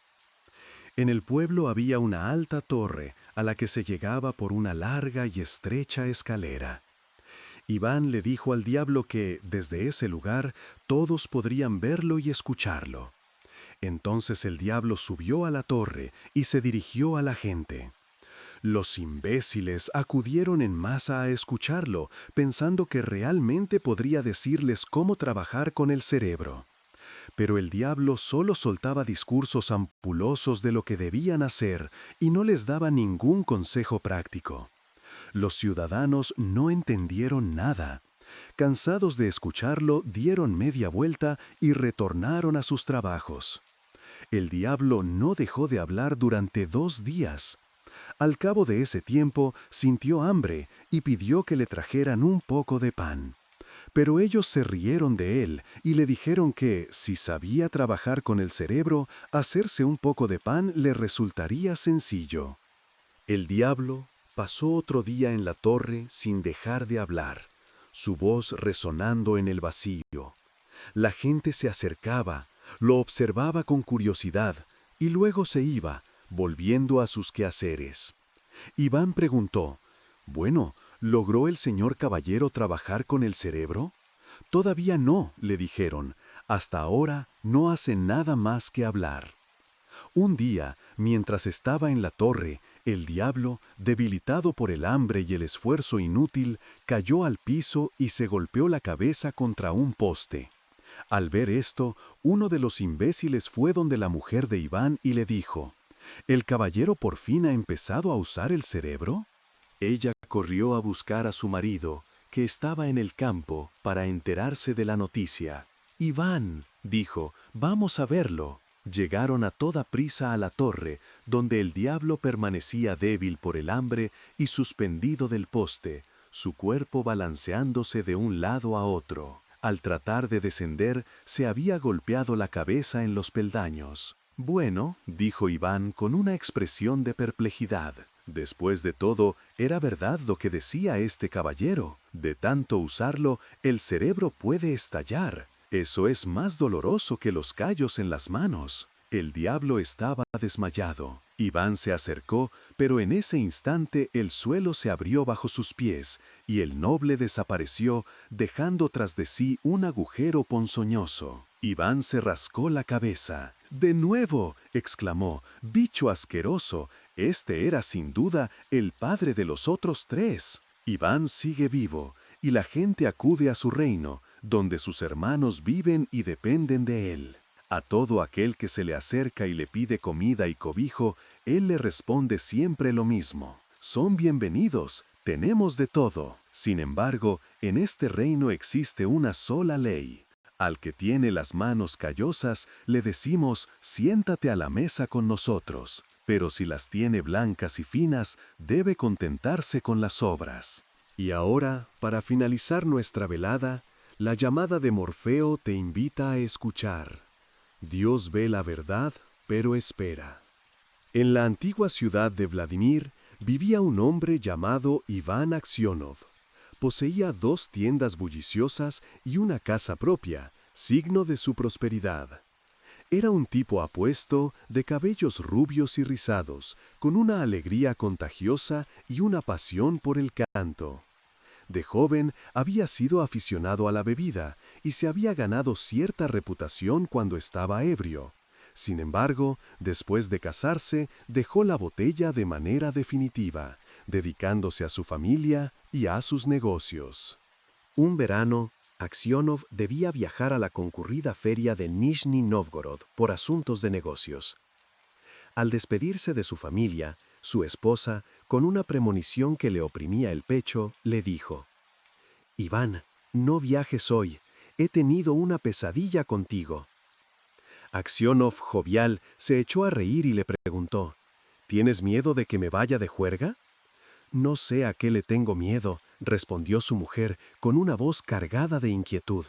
En el pueblo había una alta torre a la que se llegaba por una larga y estrecha escalera. Iván le dijo al diablo que, desde ese lugar, todos podrían verlo y escucharlo. Entonces el diablo subió a la torre y se dirigió a la gente. Los imbéciles acudieron en masa a escucharlo, pensando que realmente podría decirles cómo trabajar con el cerebro. Pero el diablo solo soltaba discursos ampulosos de lo que debían hacer y no les daba ningún consejo práctico. Los ciudadanos no entendieron nada. Cansados de escucharlo, dieron media vuelta y retornaron a sus trabajos. El diablo no dejó de hablar durante 2 días. Al cabo de ese tiempo, sintió hambre y pidió que le trajeran un poco de pan. Pero ellos se rieron de él y le dijeron que, si sabía trabajar con el cerebro, hacerse un poco de pan le resultaría sencillo. El diablo pasó otro día en la torre sin dejar de hablar, su voz resonando en el vacío. La gente se acercaba, lo observaba con curiosidad y luego se iba, volviendo a sus quehaceres. Iván preguntó, «Bueno, ¿logró el señor caballero trabajar con el cerebro?» «Todavía no», le dijeron, «hasta ahora no hace nada más que hablar». Un día, mientras estaba en la torre, el diablo, debilitado por el hambre y el esfuerzo inútil, cayó al piso y se golpeó la cabeza contra un poste. Al ver esto, uno de los imbéciles fue donde la mujer de Iván y le dijo, «¿El caballero por fin ha empezado a usar el cerebro?» Ella corrió a buscar a su marido, que estaba en el campo, para enterarse de la noticia. «Iván», dijo, «vamos a verlo». Llegaron a toda prisa a la torre, donde el diablo permanecía débil por el hambre y suspendido del poste, su cuerpo balanceándose de un lado a otro. Al tratar de descender, se había golpeado la cabeza en los peldaños. «Bueno», dijo Iván con una expresión de perplejidad. Después de todo, era verdad lo que decía este caballero. De tanto usarlo, el cerebro puede estallar. Eso es más doloroso que los callos en las manos. El diablo estaba desmayado. Iván se acercó, pero en ese instante el suelo se abrió bajo sus pies y el noble desapareció, dejando tras de sí un agujero ponzoñoso. Iván se rascó la cabeza. «¡De nuevo!», exclamó, «bicho asqueroso. Este era sin duda el padre de los otros 3. Iván sigue vivo, y la gente acude a su reino, donde sus hermanos viven y dependen de él. A todo aquel que se le acerca y le pide comida y cobijo, él le responde siempre lo mismo. «Son bienvenidos, tenemos de todo». Sin embargo, en este reino existe una sola ley. Al que tiene las manos callosas, le decimos, «siéntate a la mesa con nosotros». Pero si las tiene blancas y finas, debe contentarse con las sobras. Y ahora, para finalizar nuestra velada, la llamada de Morfeo te invita a escuchar. Dios ve la verdad, pero espera. En la antigua ciudad de Vladimir vivía un hombre llamado Iván Aksionov. Poseía 2 tiendas bulliciosas y una casa propia, signo de su prosperidad. Era un tipo apuesto, de cabellos rubios y rizados, con una alegría contagiosa y una pasión por el canto. De joven había sido aficionado a la bebida y se había ganado cierta reputación cuando estaba ebrio. Sin embargo, después de casarse, dejó la botella de manera definitiva, dedicándose a su familia y a sus negocios. Un verano, Aksionov debía viajar a la concurrida feria de Nizhny Novgorod por asuntos de negocios. Al despedirse de su familia, su esposa, con una premonición que le oprimía el pecho, le dijo: «Iván, no viajes hoy. He tenido una pesadilla contigo». Aksionov, jovial, se echó a reír y le preguntó: «¿Tienes miedo de que me vaya de juerga?». «No sé a qué le tengo miedo», respondió su mujer con una voz cargada de inquietud.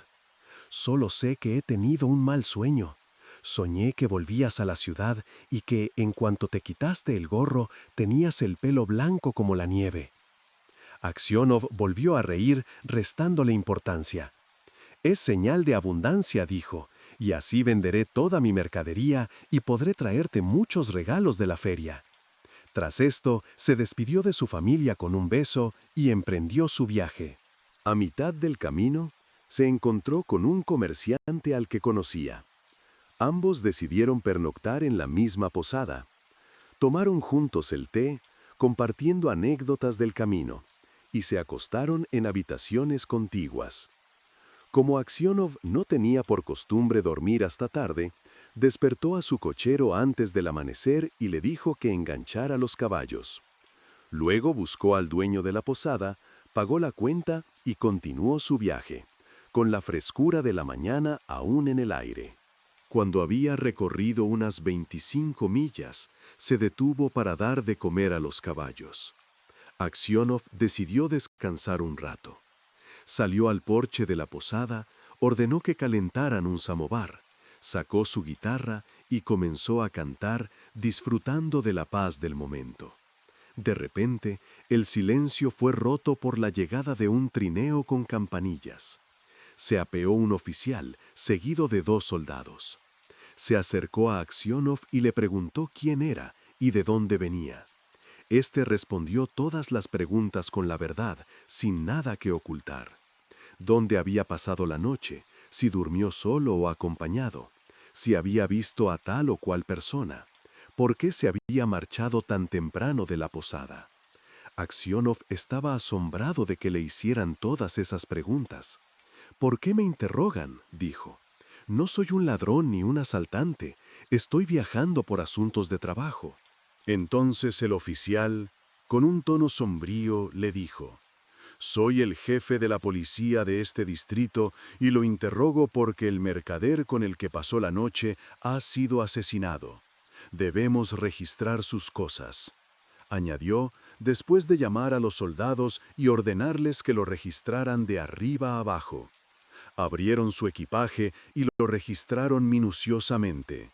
«Solo sé que he tenido un mal sueño. Soñé que volvías a la ciudad y que, en cuanto te quitaste el gorro, tenías el pelo blanco como la nieve». Aksionov volvió a reír, restándole importancia. «Es señal de abundancia», dijo, «y así venderé toda mi mercadería y podré traerte muchos regalos de la feria». Tras esto, se despidió de su familia con un beso y emprendió su viaje. A mitad del camino, se encontró con un comerciante al que conocía. Ambos decidieron pernoctar en la misma posada. Tomaron juntos el té, compartiendo anécdotas del camino, y se acostaron en habitaciones contiguas. Como Aksionov no tenía por costumbre dormir hasta tarde, despertó a su cochero antes del amanecer y le dijo que enganchara los caballos. Luego buscó al dueño de la posada, pagó la cuenta y continuó su viaje, con la frescura de la mañana aún en el aire. Cuando había recorrido unas 25 millas, se detuvo para dar de comer a los caballos. Aksionov decidió descansar un rato. Salió al porche de la posada, ordenó que calentaran un samovar, sacó su guitarra y comenzó a cantar, disfrutando de la paz del momento. De repente, el silencio fue roto por la llegada de un trineo con campanillas. Se apeó un oficial, seguido de 2 soldados. Se acercó a Aksionov y le preguntó quién era y de dónde venía. Este respondió todas las preguntas con la verdad, sin nada que ocultar. Dónde había pasado la noche, si durmió solo o acompañado, si había visto a tal o cual persona, por qué se había marchado tan temprano de la posada. Aksionov estaba asombrado de que le hicieran todas esas preguntas. «¿Por qué me interrogan?», dijo. «No soy un ladrón ni un asaltante, estoy viajando por asuntos de trabajo». Entonces el oficial, con un tono sombrío, le dijo: «Soy el jefe de la policía de este distrito y lo interrogo porque el mercader con el que pasó la noche ha sido asesinado. Debemos registrar sus cosas», añadió, después de llamar a los soldados y ordenarles que lo registraran de arriba abajo. Abrieron su equipaje y lo registraron minuciosamente.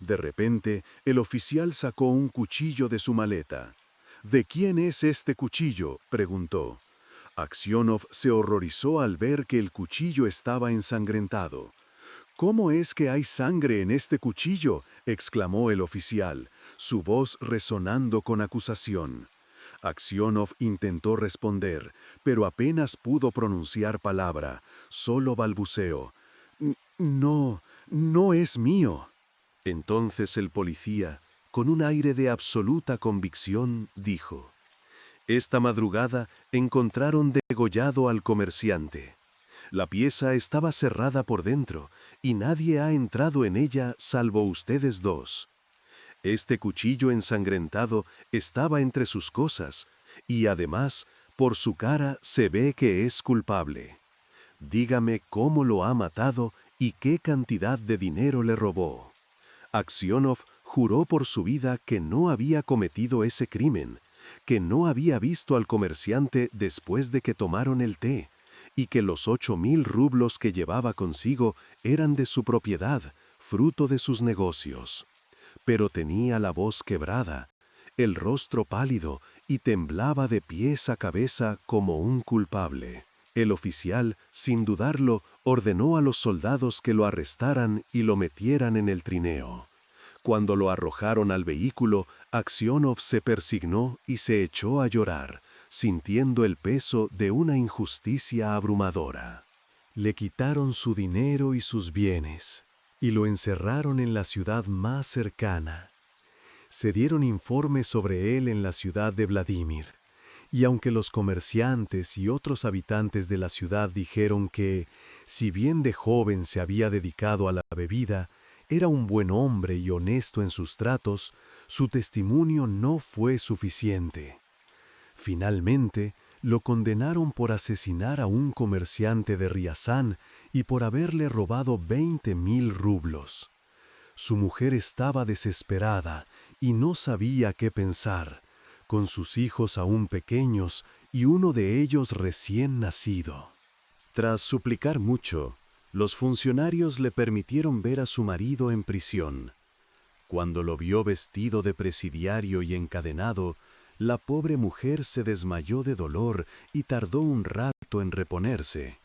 De repente, el oficial sacó un cuchillo de su maleta. «¿De quién es este cuchillo?», preguntó. Aksionov se horrorizó al ver que el cuchillo estaba ensangrentado. «¿Cómo es que hay sangre en este cuchillo?», exclamó el oficial, su voz resonando con acusación. Aksionov intentó responder, pero apenas pudo pronunciar palabra, solo balbuceó: «No, no es mío». Entonces el policía, con un aire de absoluta convicción, dijo: «Esta madrugada encontraron degollado al comerciante. La pieza estaba cerrada por dentro y nadie ha entrado en ella salvo ustedes 2. Este cuchillo ensangrentado estaba entre sus cosas y además, por su cara se ve que es culpable. Dígame cómo lo ha matado y qué cantidad de dinero le robó». Aksionov juró por su vida que no había cometido ese crimen, que no había visto al comerciante después de que tomaron el té, y que los 8.000 rublos que llevaba consigo eran de su propiedad, fruto de sus negocios. Pero tenía la voz quebrada, el rostro pálido y temblaba de pies a cabeza como un culpable. El oficial, sin dudarlo, ordenó a los soldados que lo arrestaran y lo metieran en el trineo. Cuando lo arrojaron al vehículo, Aksionov se persignó y se echó a llorar, sintiendo el peso de una injusticia abrumadora. Le quitaron su dinero y sus bienes, y lo encerraron en la ciudad más cercana. Se dieron informes sobre él en la ciudad de Vladimir, y aunque los comerciantes y otros habitantes de la ciudad dijeron que, si bien de joven se había dedicado a la bebida, era un buen hombre y honesto en sus tratos, su testimonio no fue suficiente. Finalmente, lo condenaron por asesinar a un comerciante de Riazán y por haberle robado 20.000 rublos. Su mujer estaba desesperada y no sabía qué pensar, con sus hijos aún pequeños y uno de ellos recién nacido. Tras suplicar mucho, los funcionarios le permitieron ver a su marido en prisión. Cuando lo vio vestido de presidiario y encadenado, la pobre mujer se desmayó de dolor y tardó un rato en reponerse.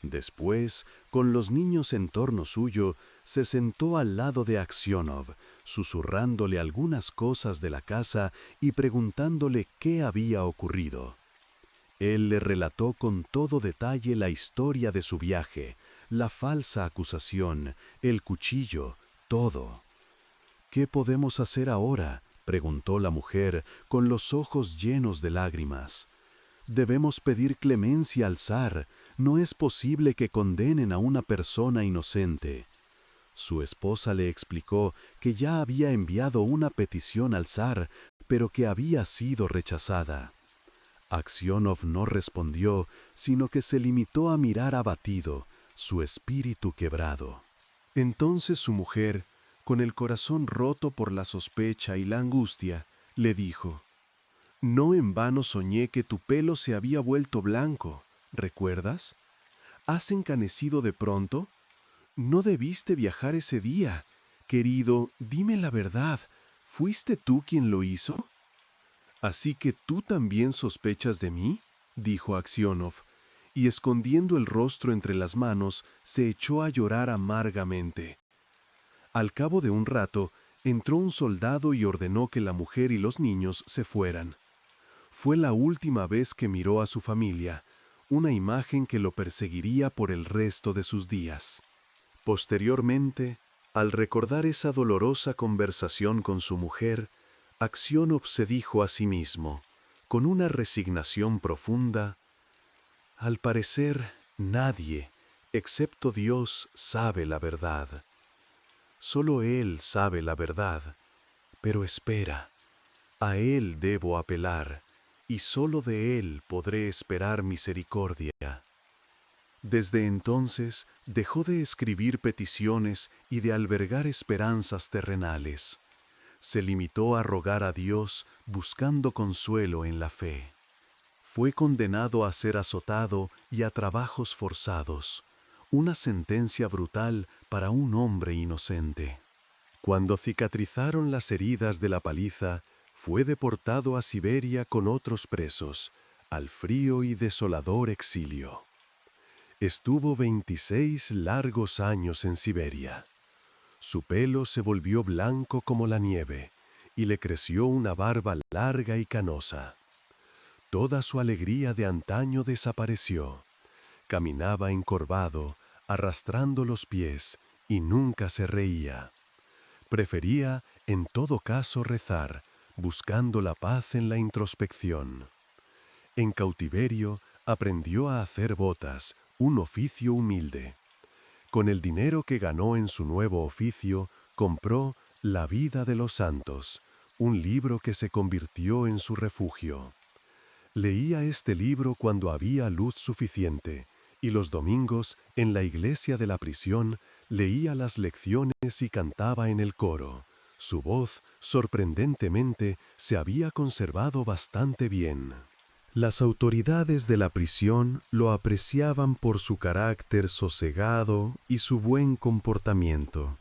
Después, con los niños en torno suyo, se sentó al lado de Aksionov, susurrándole algunas cosas de la casa y preguntándole qué había ocurrido. Él le relató con todo detalle la historia de su viaje, la falsa acusación, el cuchillo, todo. «¿Qué podemos hacer ahora?», preguntó la mujer, con los ojos llenos de lágrimas. «Debemos pedir clemencia al zar. No es posible que condenen a una persona inocente». Su esposa le explicó que ya había enviado una petición al zar, pero que había sido rechazada. Aksionov no respondió, sino que se limitó a mirar abatido, su espíritu quebrado. Entonces su mujer, con el corazón roto por la sospecha y la angustia, le dijo: «No en vano soñé que tu pelo se había vuelto blanco, ¿recuerdas? ¿Has encanecido de pronto? No debiste viajar ese día. Querido, dime la verdad, ¿fuiste tú quien lo hizo?» «¿Así que tú también sospechas de mí?», dijo Aksionov, y escondiendo el rostro entre las manos, se echó a llorar amargamente. Al cabo de un rato, entró un soldado y ordenó que la mujer y los niños se fueran. Fue la última vez que miró a su familia, una imagen que lo perseguiría por el resto de sus días. Posteriormente, al recordar esa dolorosa conversación con su mujer, Aksionov se dijo a sí mismo, con una resignación profunda: «Al parecer, nadie, excepto Dios, sabe la verdad. Solo Él sabe la verdad, pero espera, a Él debo apelar, y solo de Él podré esperar misericordia». Desde entonces dejó de escribir peticiones y de albergar esperanzas terrenales. Se limitó a rogar a Dios buscando consuelo en la fe. Fue condenado a ser azotado y a trabajos forzados, una sentencia brutal para un hombre inocente. Cuando cicatrizaron las heridas de la paliza, fue deportado a Siberia con otros presos, al frío y desolador exilio. Estuvo 26 largos años en Siberia. Su pelo se volvió blanco como la nieve, y le creció una barba larga y canosa. Toda su alegría de antaño desapareció. Caminaba encorvado, arrastrando los pies, y nunca se reía. Prefería, en todo caso, rezar, buscando la paz en la introspección. En cautiverio, aprendió a hacer botas, un oficio humilde. Con el dinero que ganó en su nuevo oficio, compró La vida de los santos, un libro que se convirtió en su refugio. Leía este libro cuando había luz suficiente, y los domingos, en la iglesia de la prisión, leía las lecciones y cantaba en el coro. Su voz, sorprendentemente, se había conservado bastante bien. Las autoridades de la prisión lo apreciaban por su carácter sosegado y su buen comportamiento,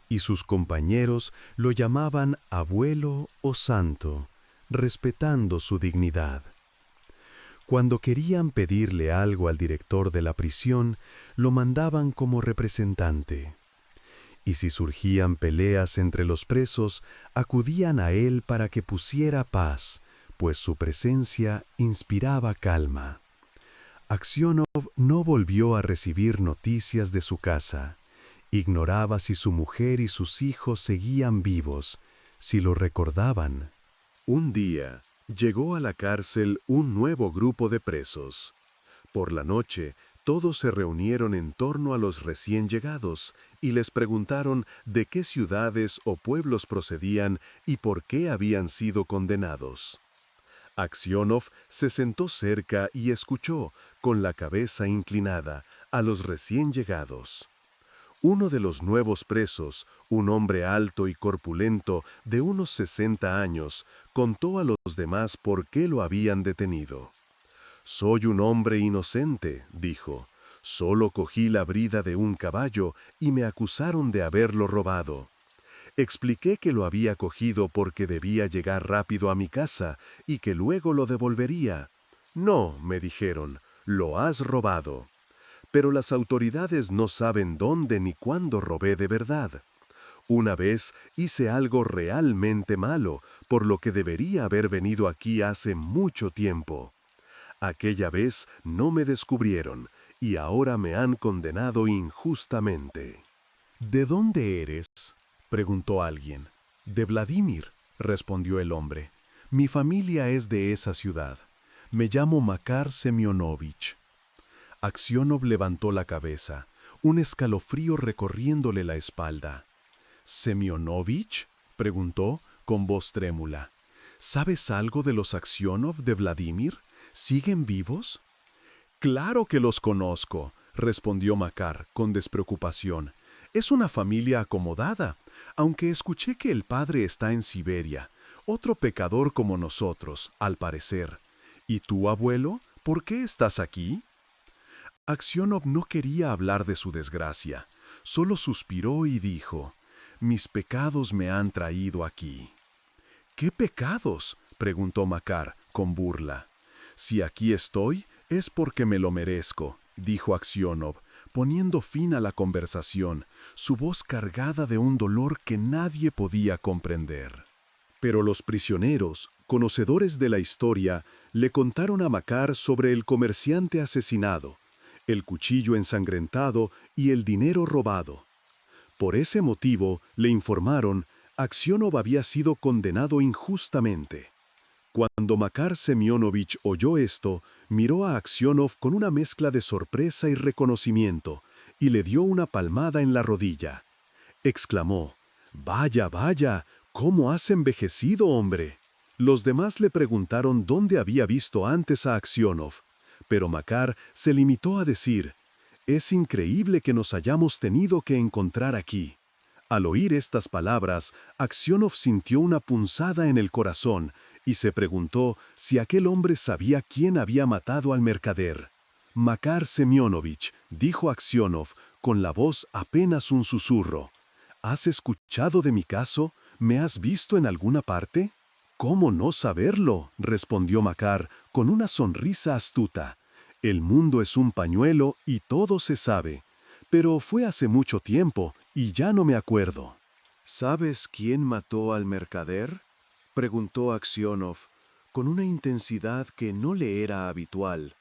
y sus compañeros lo llamaban abuelo o santo, respetando su dignidad. Cuando querían pedirle algo al director de la prisión, lo mandaban como representante. Y si surgían peleas entre los presos, acudían a él para que pusiera paz, pues su presencia inspiraba calma. Aksionov no volvió a recibir noticias de su casa. Ignoraba si su mujer y sus hijos seguían vivos, si lo recordaban. Un día, llegó a la cárcel un nuevo grupo de presos. Por la noche, todos se reunieron en torno a los recién llegados y les preguntaron de qué ciudades o pueblos procedían y por qué habían sido condenados. Aksionov se sentó cerca y escuchó, con la cabeza inclinada, a los recién llegados. Uno de los nuevos presos, un hombre alto y corpulento de unos 60 años, contó a los demás por qué lo habían detenido. «Soy un hombre inocente», dijo. «Solo cogí la brida de un caballo y me acusaron de haberlo robado. Expliqué que lo había cogido porque debía llegar rápido a mi casa y que luego lo devolvería. No, me dijeron, lo has robado. Pero las autoridades no saben dónde ni cuándo robé de verdad. Una vez hice algo realmente malo, por lo que debería haber venido aquí hace mucho tiempo. Aquella vez no me descubrieron y ahora me han condenado injustamente». «¿De dónde eres?», preguntó alguien. «De Vladimir», respondió el hombre. «Mi familia es de esa ciudad. Me llamo Makar Semyonovich». Aksionov levantó la cabeza, un escalofrío recorriéndole la espalda. «¿Semyonovich?», preguntó con voz trémula. «¿Sabes algo de los Aksionov de Vladimir? ¿Siguen vivos?». «Claro que los conozco», respondió Makar con despreocupación. «Es una familia acomodada, aunque escuché que el padre está en Siberia, otro pecador como nosotros, al parecer. ¿Y tú, abuelo, por qué estás aquí?». Aksionov no quería hablar de su desgracia, solo suspiró y dijo: «Mis pecados me han traído aquí». «¿Qué pecados?», preguntó Makar, con burla. «Si aquí estoy, es porque me lo merezco», dijo Aksionov, poniendo fin a la conversación, su voz cargada de un dolor que nadie podía comprender. Pero los prisioneros, conocedores de la historia, le contaron a Makar sobre el comerciante asesinado, el cuchillo ensangrentado y el dinero robado. Por ese motivo, le informaron, Aksionov había sido condenado injustamente. Cuando Makar Semyonovich oyó esto, miró a Aksionov con una mezcla de sorpresa y reconocimiento, y le dio una palmada en la rodilla. Exclamó: «Vaya, vaya, ¿cómo has envejecido, hombre?». Los demás le preguntaron dónde había visto antes a Aksionov, pero Makar se limitó a decir: «Es increíble que nos hayamos tenido que encontrar aquí». Al oír estas palabras, Aksionov sintió una punzada en el corazón y se preguntó si aquel hombre sabía quién había matado al mercader. «Makar Semyonovich», dijo Aksionov, con la voz apenas un susurro. «¿Has escuchado de mi caso? ¿Me has visto en alguna parte?». «¿Cómo no saberlo?», respondió Makar con una sonrisa astuta. «El mundo es un pañuelo y todo se sabe. Pero fue hace mucho tiempo y ya no me acuerdo». «¿Sabes quién mató al mercader?», preguntó Aksionov, con una intensidad que no le era habitual.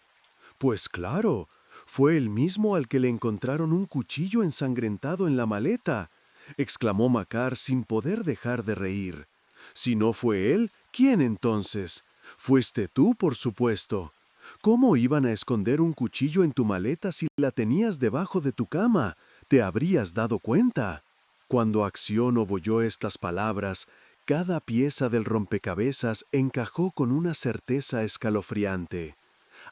«Pues claro, fue el mismo al que le encontraron un cuchillo ensangrentado en la maleta», exclamó Makar sin poder dejar de reír. «Si no fue él, ¿quién entonces? Fuiste tú, por supuesto. ¿Cómo iban a esconder un cuchillo en tu maleta si la tenías debajo de tu cama? Te habrías dado cuenta». Cuando Aksionov oyó estas palabras, cada pieza del rompecabezas encajó con una certeza escalofriante.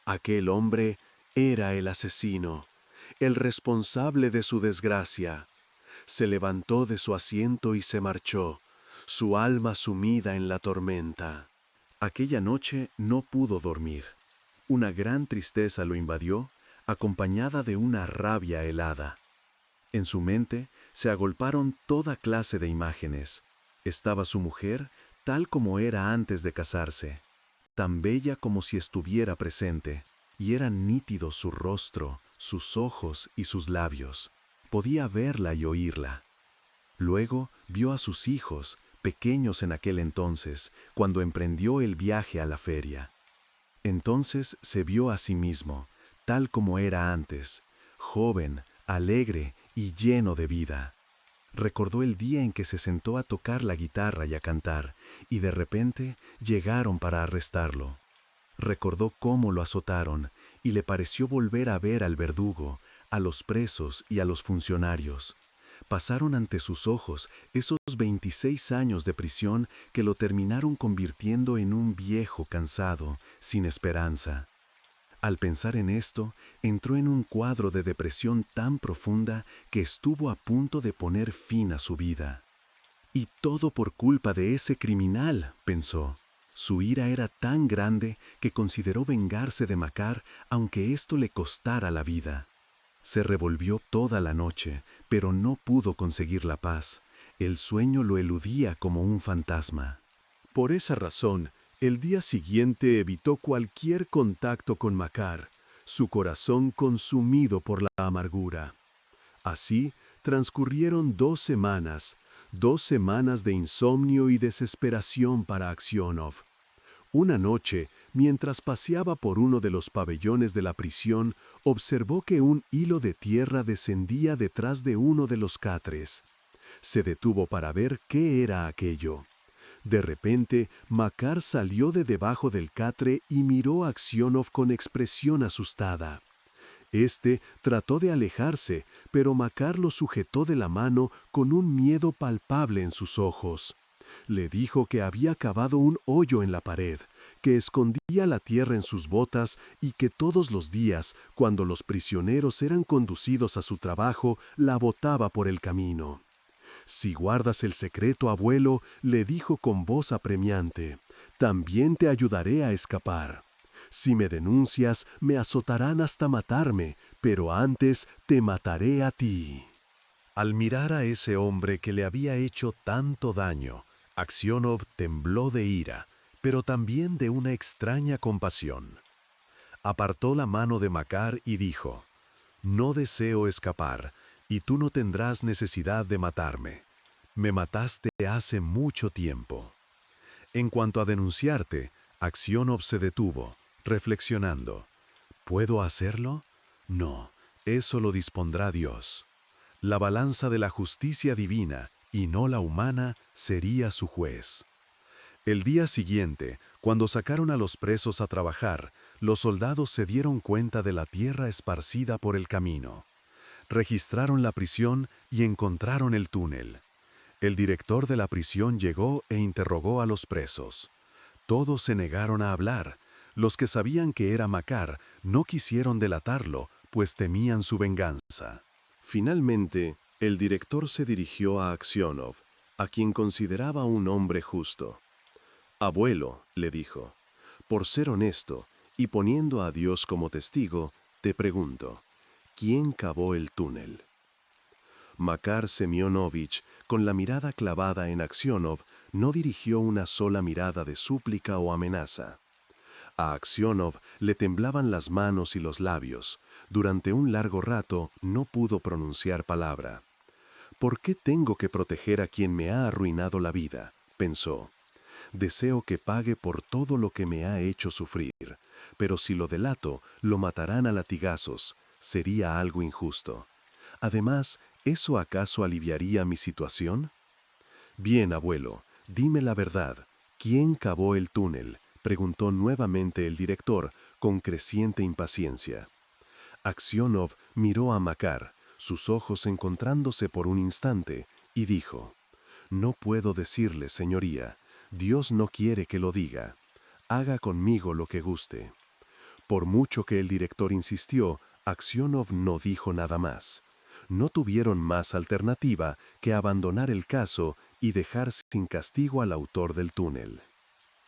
Aquel hombre era el asesino, el responsable de su desgracia. Se levantó de su asiento y se marchó, su alma sumida en la tormenta. Aquella noche no pudo dormir. Una gran tristeza lo invadió, acompañada de una rabia helada. En su mente se agolparon toda clase de imágenes. Estaba su mujer tal como era antes de casarse. tan bella como si estuviera presente, y eran nítidos su rostro, sus ojos y sus labios. Podía verla y oírla. Luego vio a sus hijos, pequeños en aquel entonces, cuando emprendió el viaje a la feria. Entonces se vio a sí mismo, tal como era antes, joven, alegre y lleno de vida. Recordó el día en que se sentó a tocar la guitarra y a cantar, y de repente llegaron para arrestarlo. Recordó cómo lo azotaron, y le pareció volver a ver al verdugo, a los presos y a los funcionarios. Pasaron ante sus ojos esos 26 años de prisión que lo terminaron convirtiendo en un viejo cansado, sin esperanza. Al pensar en esto, entró en un cuadro de depresión tan profunda que estuvo a punto de poner fin a su vida. Y todo por culpa de ese criminal, pensó. Su ira era tan grande que consideró vengarse de Makar aunque esto le costara la vida. Se revolvió toda la noche, pero no pudo conseguir la paz. El sueño lo eludía como un fantasma. Por esa razón, el día siguiente evitó cualquier contacto con Makar, su corazón consumido por la amargura. Así transcurrieron 2 semanas de insomnio y desesperación para Aksionov. Una noche, mientras paseaba por uno de los pabellones de la prisión, observó que un hilo de tierra descendía detrás de uno de los catres. Se detuvo para ver qué era aquello. De repente, Makar salió de debajo del catre y miró a Aksionov con expresión asustada. Este trató de alejarse, pero Makar lo sujetó de la mano con un miedo palpable en sus ojos. Le dijo que había cavado un hoyo en la pared, que escondía la tierra en sus botas y que todos los días, cuando los prisioneros eran conducidos a su trabajo, la botaba por el camino. «Si guardas el secreto, abuelo», le dijo con voz apremiante, «también te ayudaré a escapar. Si me denuncias, me azotarán hasta matarme, pero antes te mataré a ti». Al mirar a ese hombre que le había hecho tanto daño, Aksionov tembló de ira, pero también de una extraña compasión. Apartó la mano de Makar y dijo, «No deseo escapar, y tú no tendrás necesidad de matarme. Me mataste hace mucho tiempo». En cuanto a denunciarte, Aksionov se detuvo, reflexionando. ¿Puedo hacerlo? No, eso lo dispondrá Dios. La balanza de la justicia divina, y no la humana, sería su juez. El día siguiente, cuando sacaron a los presos a trabajar, los soldados se dieron cuenta de la tierra esparcida por el camino. Registraron la prisión y encontraron el túnel. El director de la prisión llegó e interrogó a los presos. Todos se negaron a hablar. Los que sabían que era Makar no quisieron delatarlo, pues temían su venganza. Finalmente, el director se dirigió a Aksionov, a quien consideraba un hombre justo. «Abuelo», le dijo, «por ser honesto y poniendo a Dios como testigo, te pregunto, ¿quién cavó el túnel?» Makar Semyonovich, con la mirada clavada en Aksionov, no dirigió una sola mirada de súplica o amenaza. A Aksionov le temblaban las manos y los labios. Durante un largo rato no pudo pronunciar palabra. «¿Por qué tengo que proteger a quien me ha arruinado la vida?», pensó. «Deseo que pague por todo lo que me ha hecho sufrir, pero si lo delato, lo matarán a latigazos. Sería algo injusto. Además, ¿eso acaso aliviaría mi situación?». «Bien, abuelo, dime la verdad. ¿Quién cavó el túnel?», preguntó nuevamente el director, con creciente impaciencia. Aksionov miró a Makar, sus ojos encontrándose por un instante, y dijo, «No puedo decirle, señoría. Dios no quiere que lo diga. Haga conmigo lo que guste». Por mucho que el director insistió, Aksionov no dijo nada más. No tuvieron más alternativa que abandonar el caso y dejar sin castigo al autor del túnel.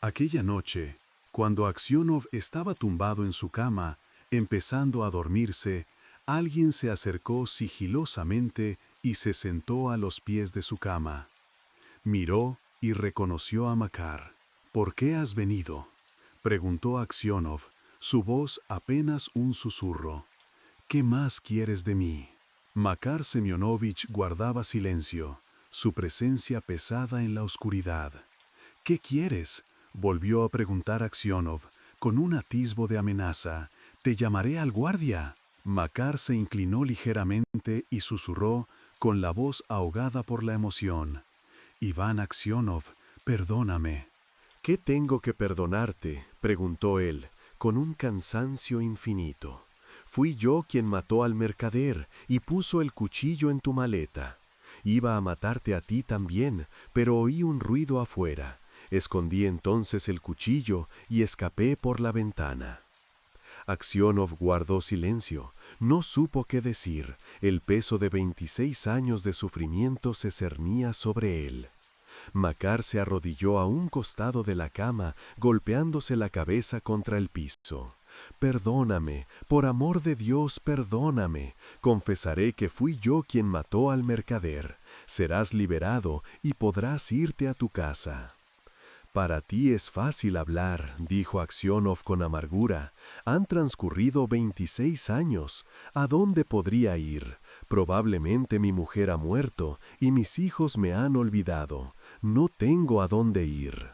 Aquella noche, cuando Aksionov estaba tumbado en su cama, empezando a dormirse, alguien se acercó sigilosamente y se sentó a los pies de su cama. Miró y reconoció a Makar. «¿Por qué has venido?», Preguntó Aksionov, su voz apenas un susurro. ¿Qué más quieres de mí? Makar Semyonovich guardaba silencio, su presencia pesada en la oscuridad. ¿Qué quieres? Volvió a preguntar Aksionov, con un atisbo de amenaza. Te llamaré al guardia. Makar se inclinó ligeramente y susurró, con la voz ahogada por la emoción. Iván Aksionov, perdóname. ¿Qué tengo que perdonarte? Preguntó él, con un cansancio infinito. Fui yo quien mató al mercader y puso el cuchillo en tu maleta. Iba a matarte a ti también, pero oí un ruido afuera. Escondí entonces el cuchillo y escapé por la ventana. Aksionov guardó silencio, no supo qué decir, el peso de 26 años de sufrimiento se cernía sobre él. Makar se arrodilló a un costado de la cama, golpeándose la cabeza contra el piso. Perdóname, por amor de Dios, perdóname. Confesaré que fui yo quien mató al mercader. Serás liberado y podrás irte a tu casa. Para ti es fácil hablar, dijo Aksionov con amargura. Han transcurrido 26 años. ¿A dónde podría ir? Probablemente mi mujer ha muerto y mis hijos me han olvidado. No tengo a dónde ir.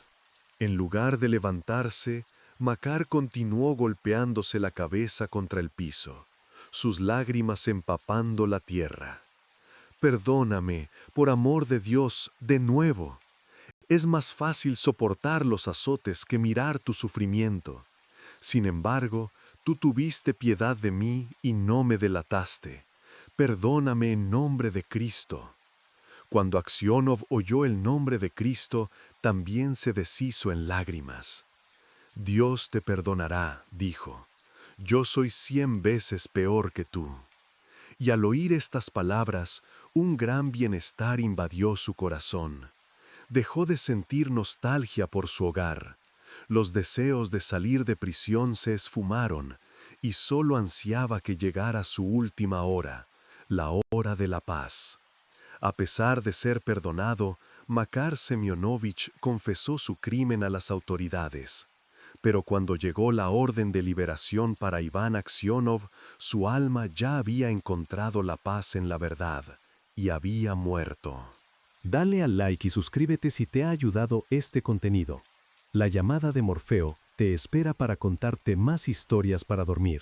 En lugar de levantarse, Makar continuó golpeándose la cabeza contra el piso, sus lágrimas empapando la tierra. Perdóname, por amor de Dios, de nuevo. Es más fácil soportar los azotes que mirar tu sufrimiento. Sin embargo, tú tuviste piedad de mí y no me delataste. Perdóname en nombre de Cristo. Cuando Aksionov oyó el nombre de Cristo, también se deshizo en lágrimas. Dios te perdonará, dijo. Yo soy 100 veces peor que tú. Y al oír estas palabras, un gran bienestar invadió su corazón. Dejó de sentir nostalgia por su hogar. Los deseos de salir de prisión se esfumaron y solo ansiaba que llegara su última hora, la hora de la paz. A pesar de ser perdonado, Makar Semyonovich confesó su crimen a las autoridades. Pero cuando llegó la orden de liberación para Iván Aksionov, su alma ya había encontrado la paz en la verdad y había muerto. Dale al like y suscríbete si te ha ayudado este contenido. La llamada de Morfeo te espera para contarte más historias para dormir.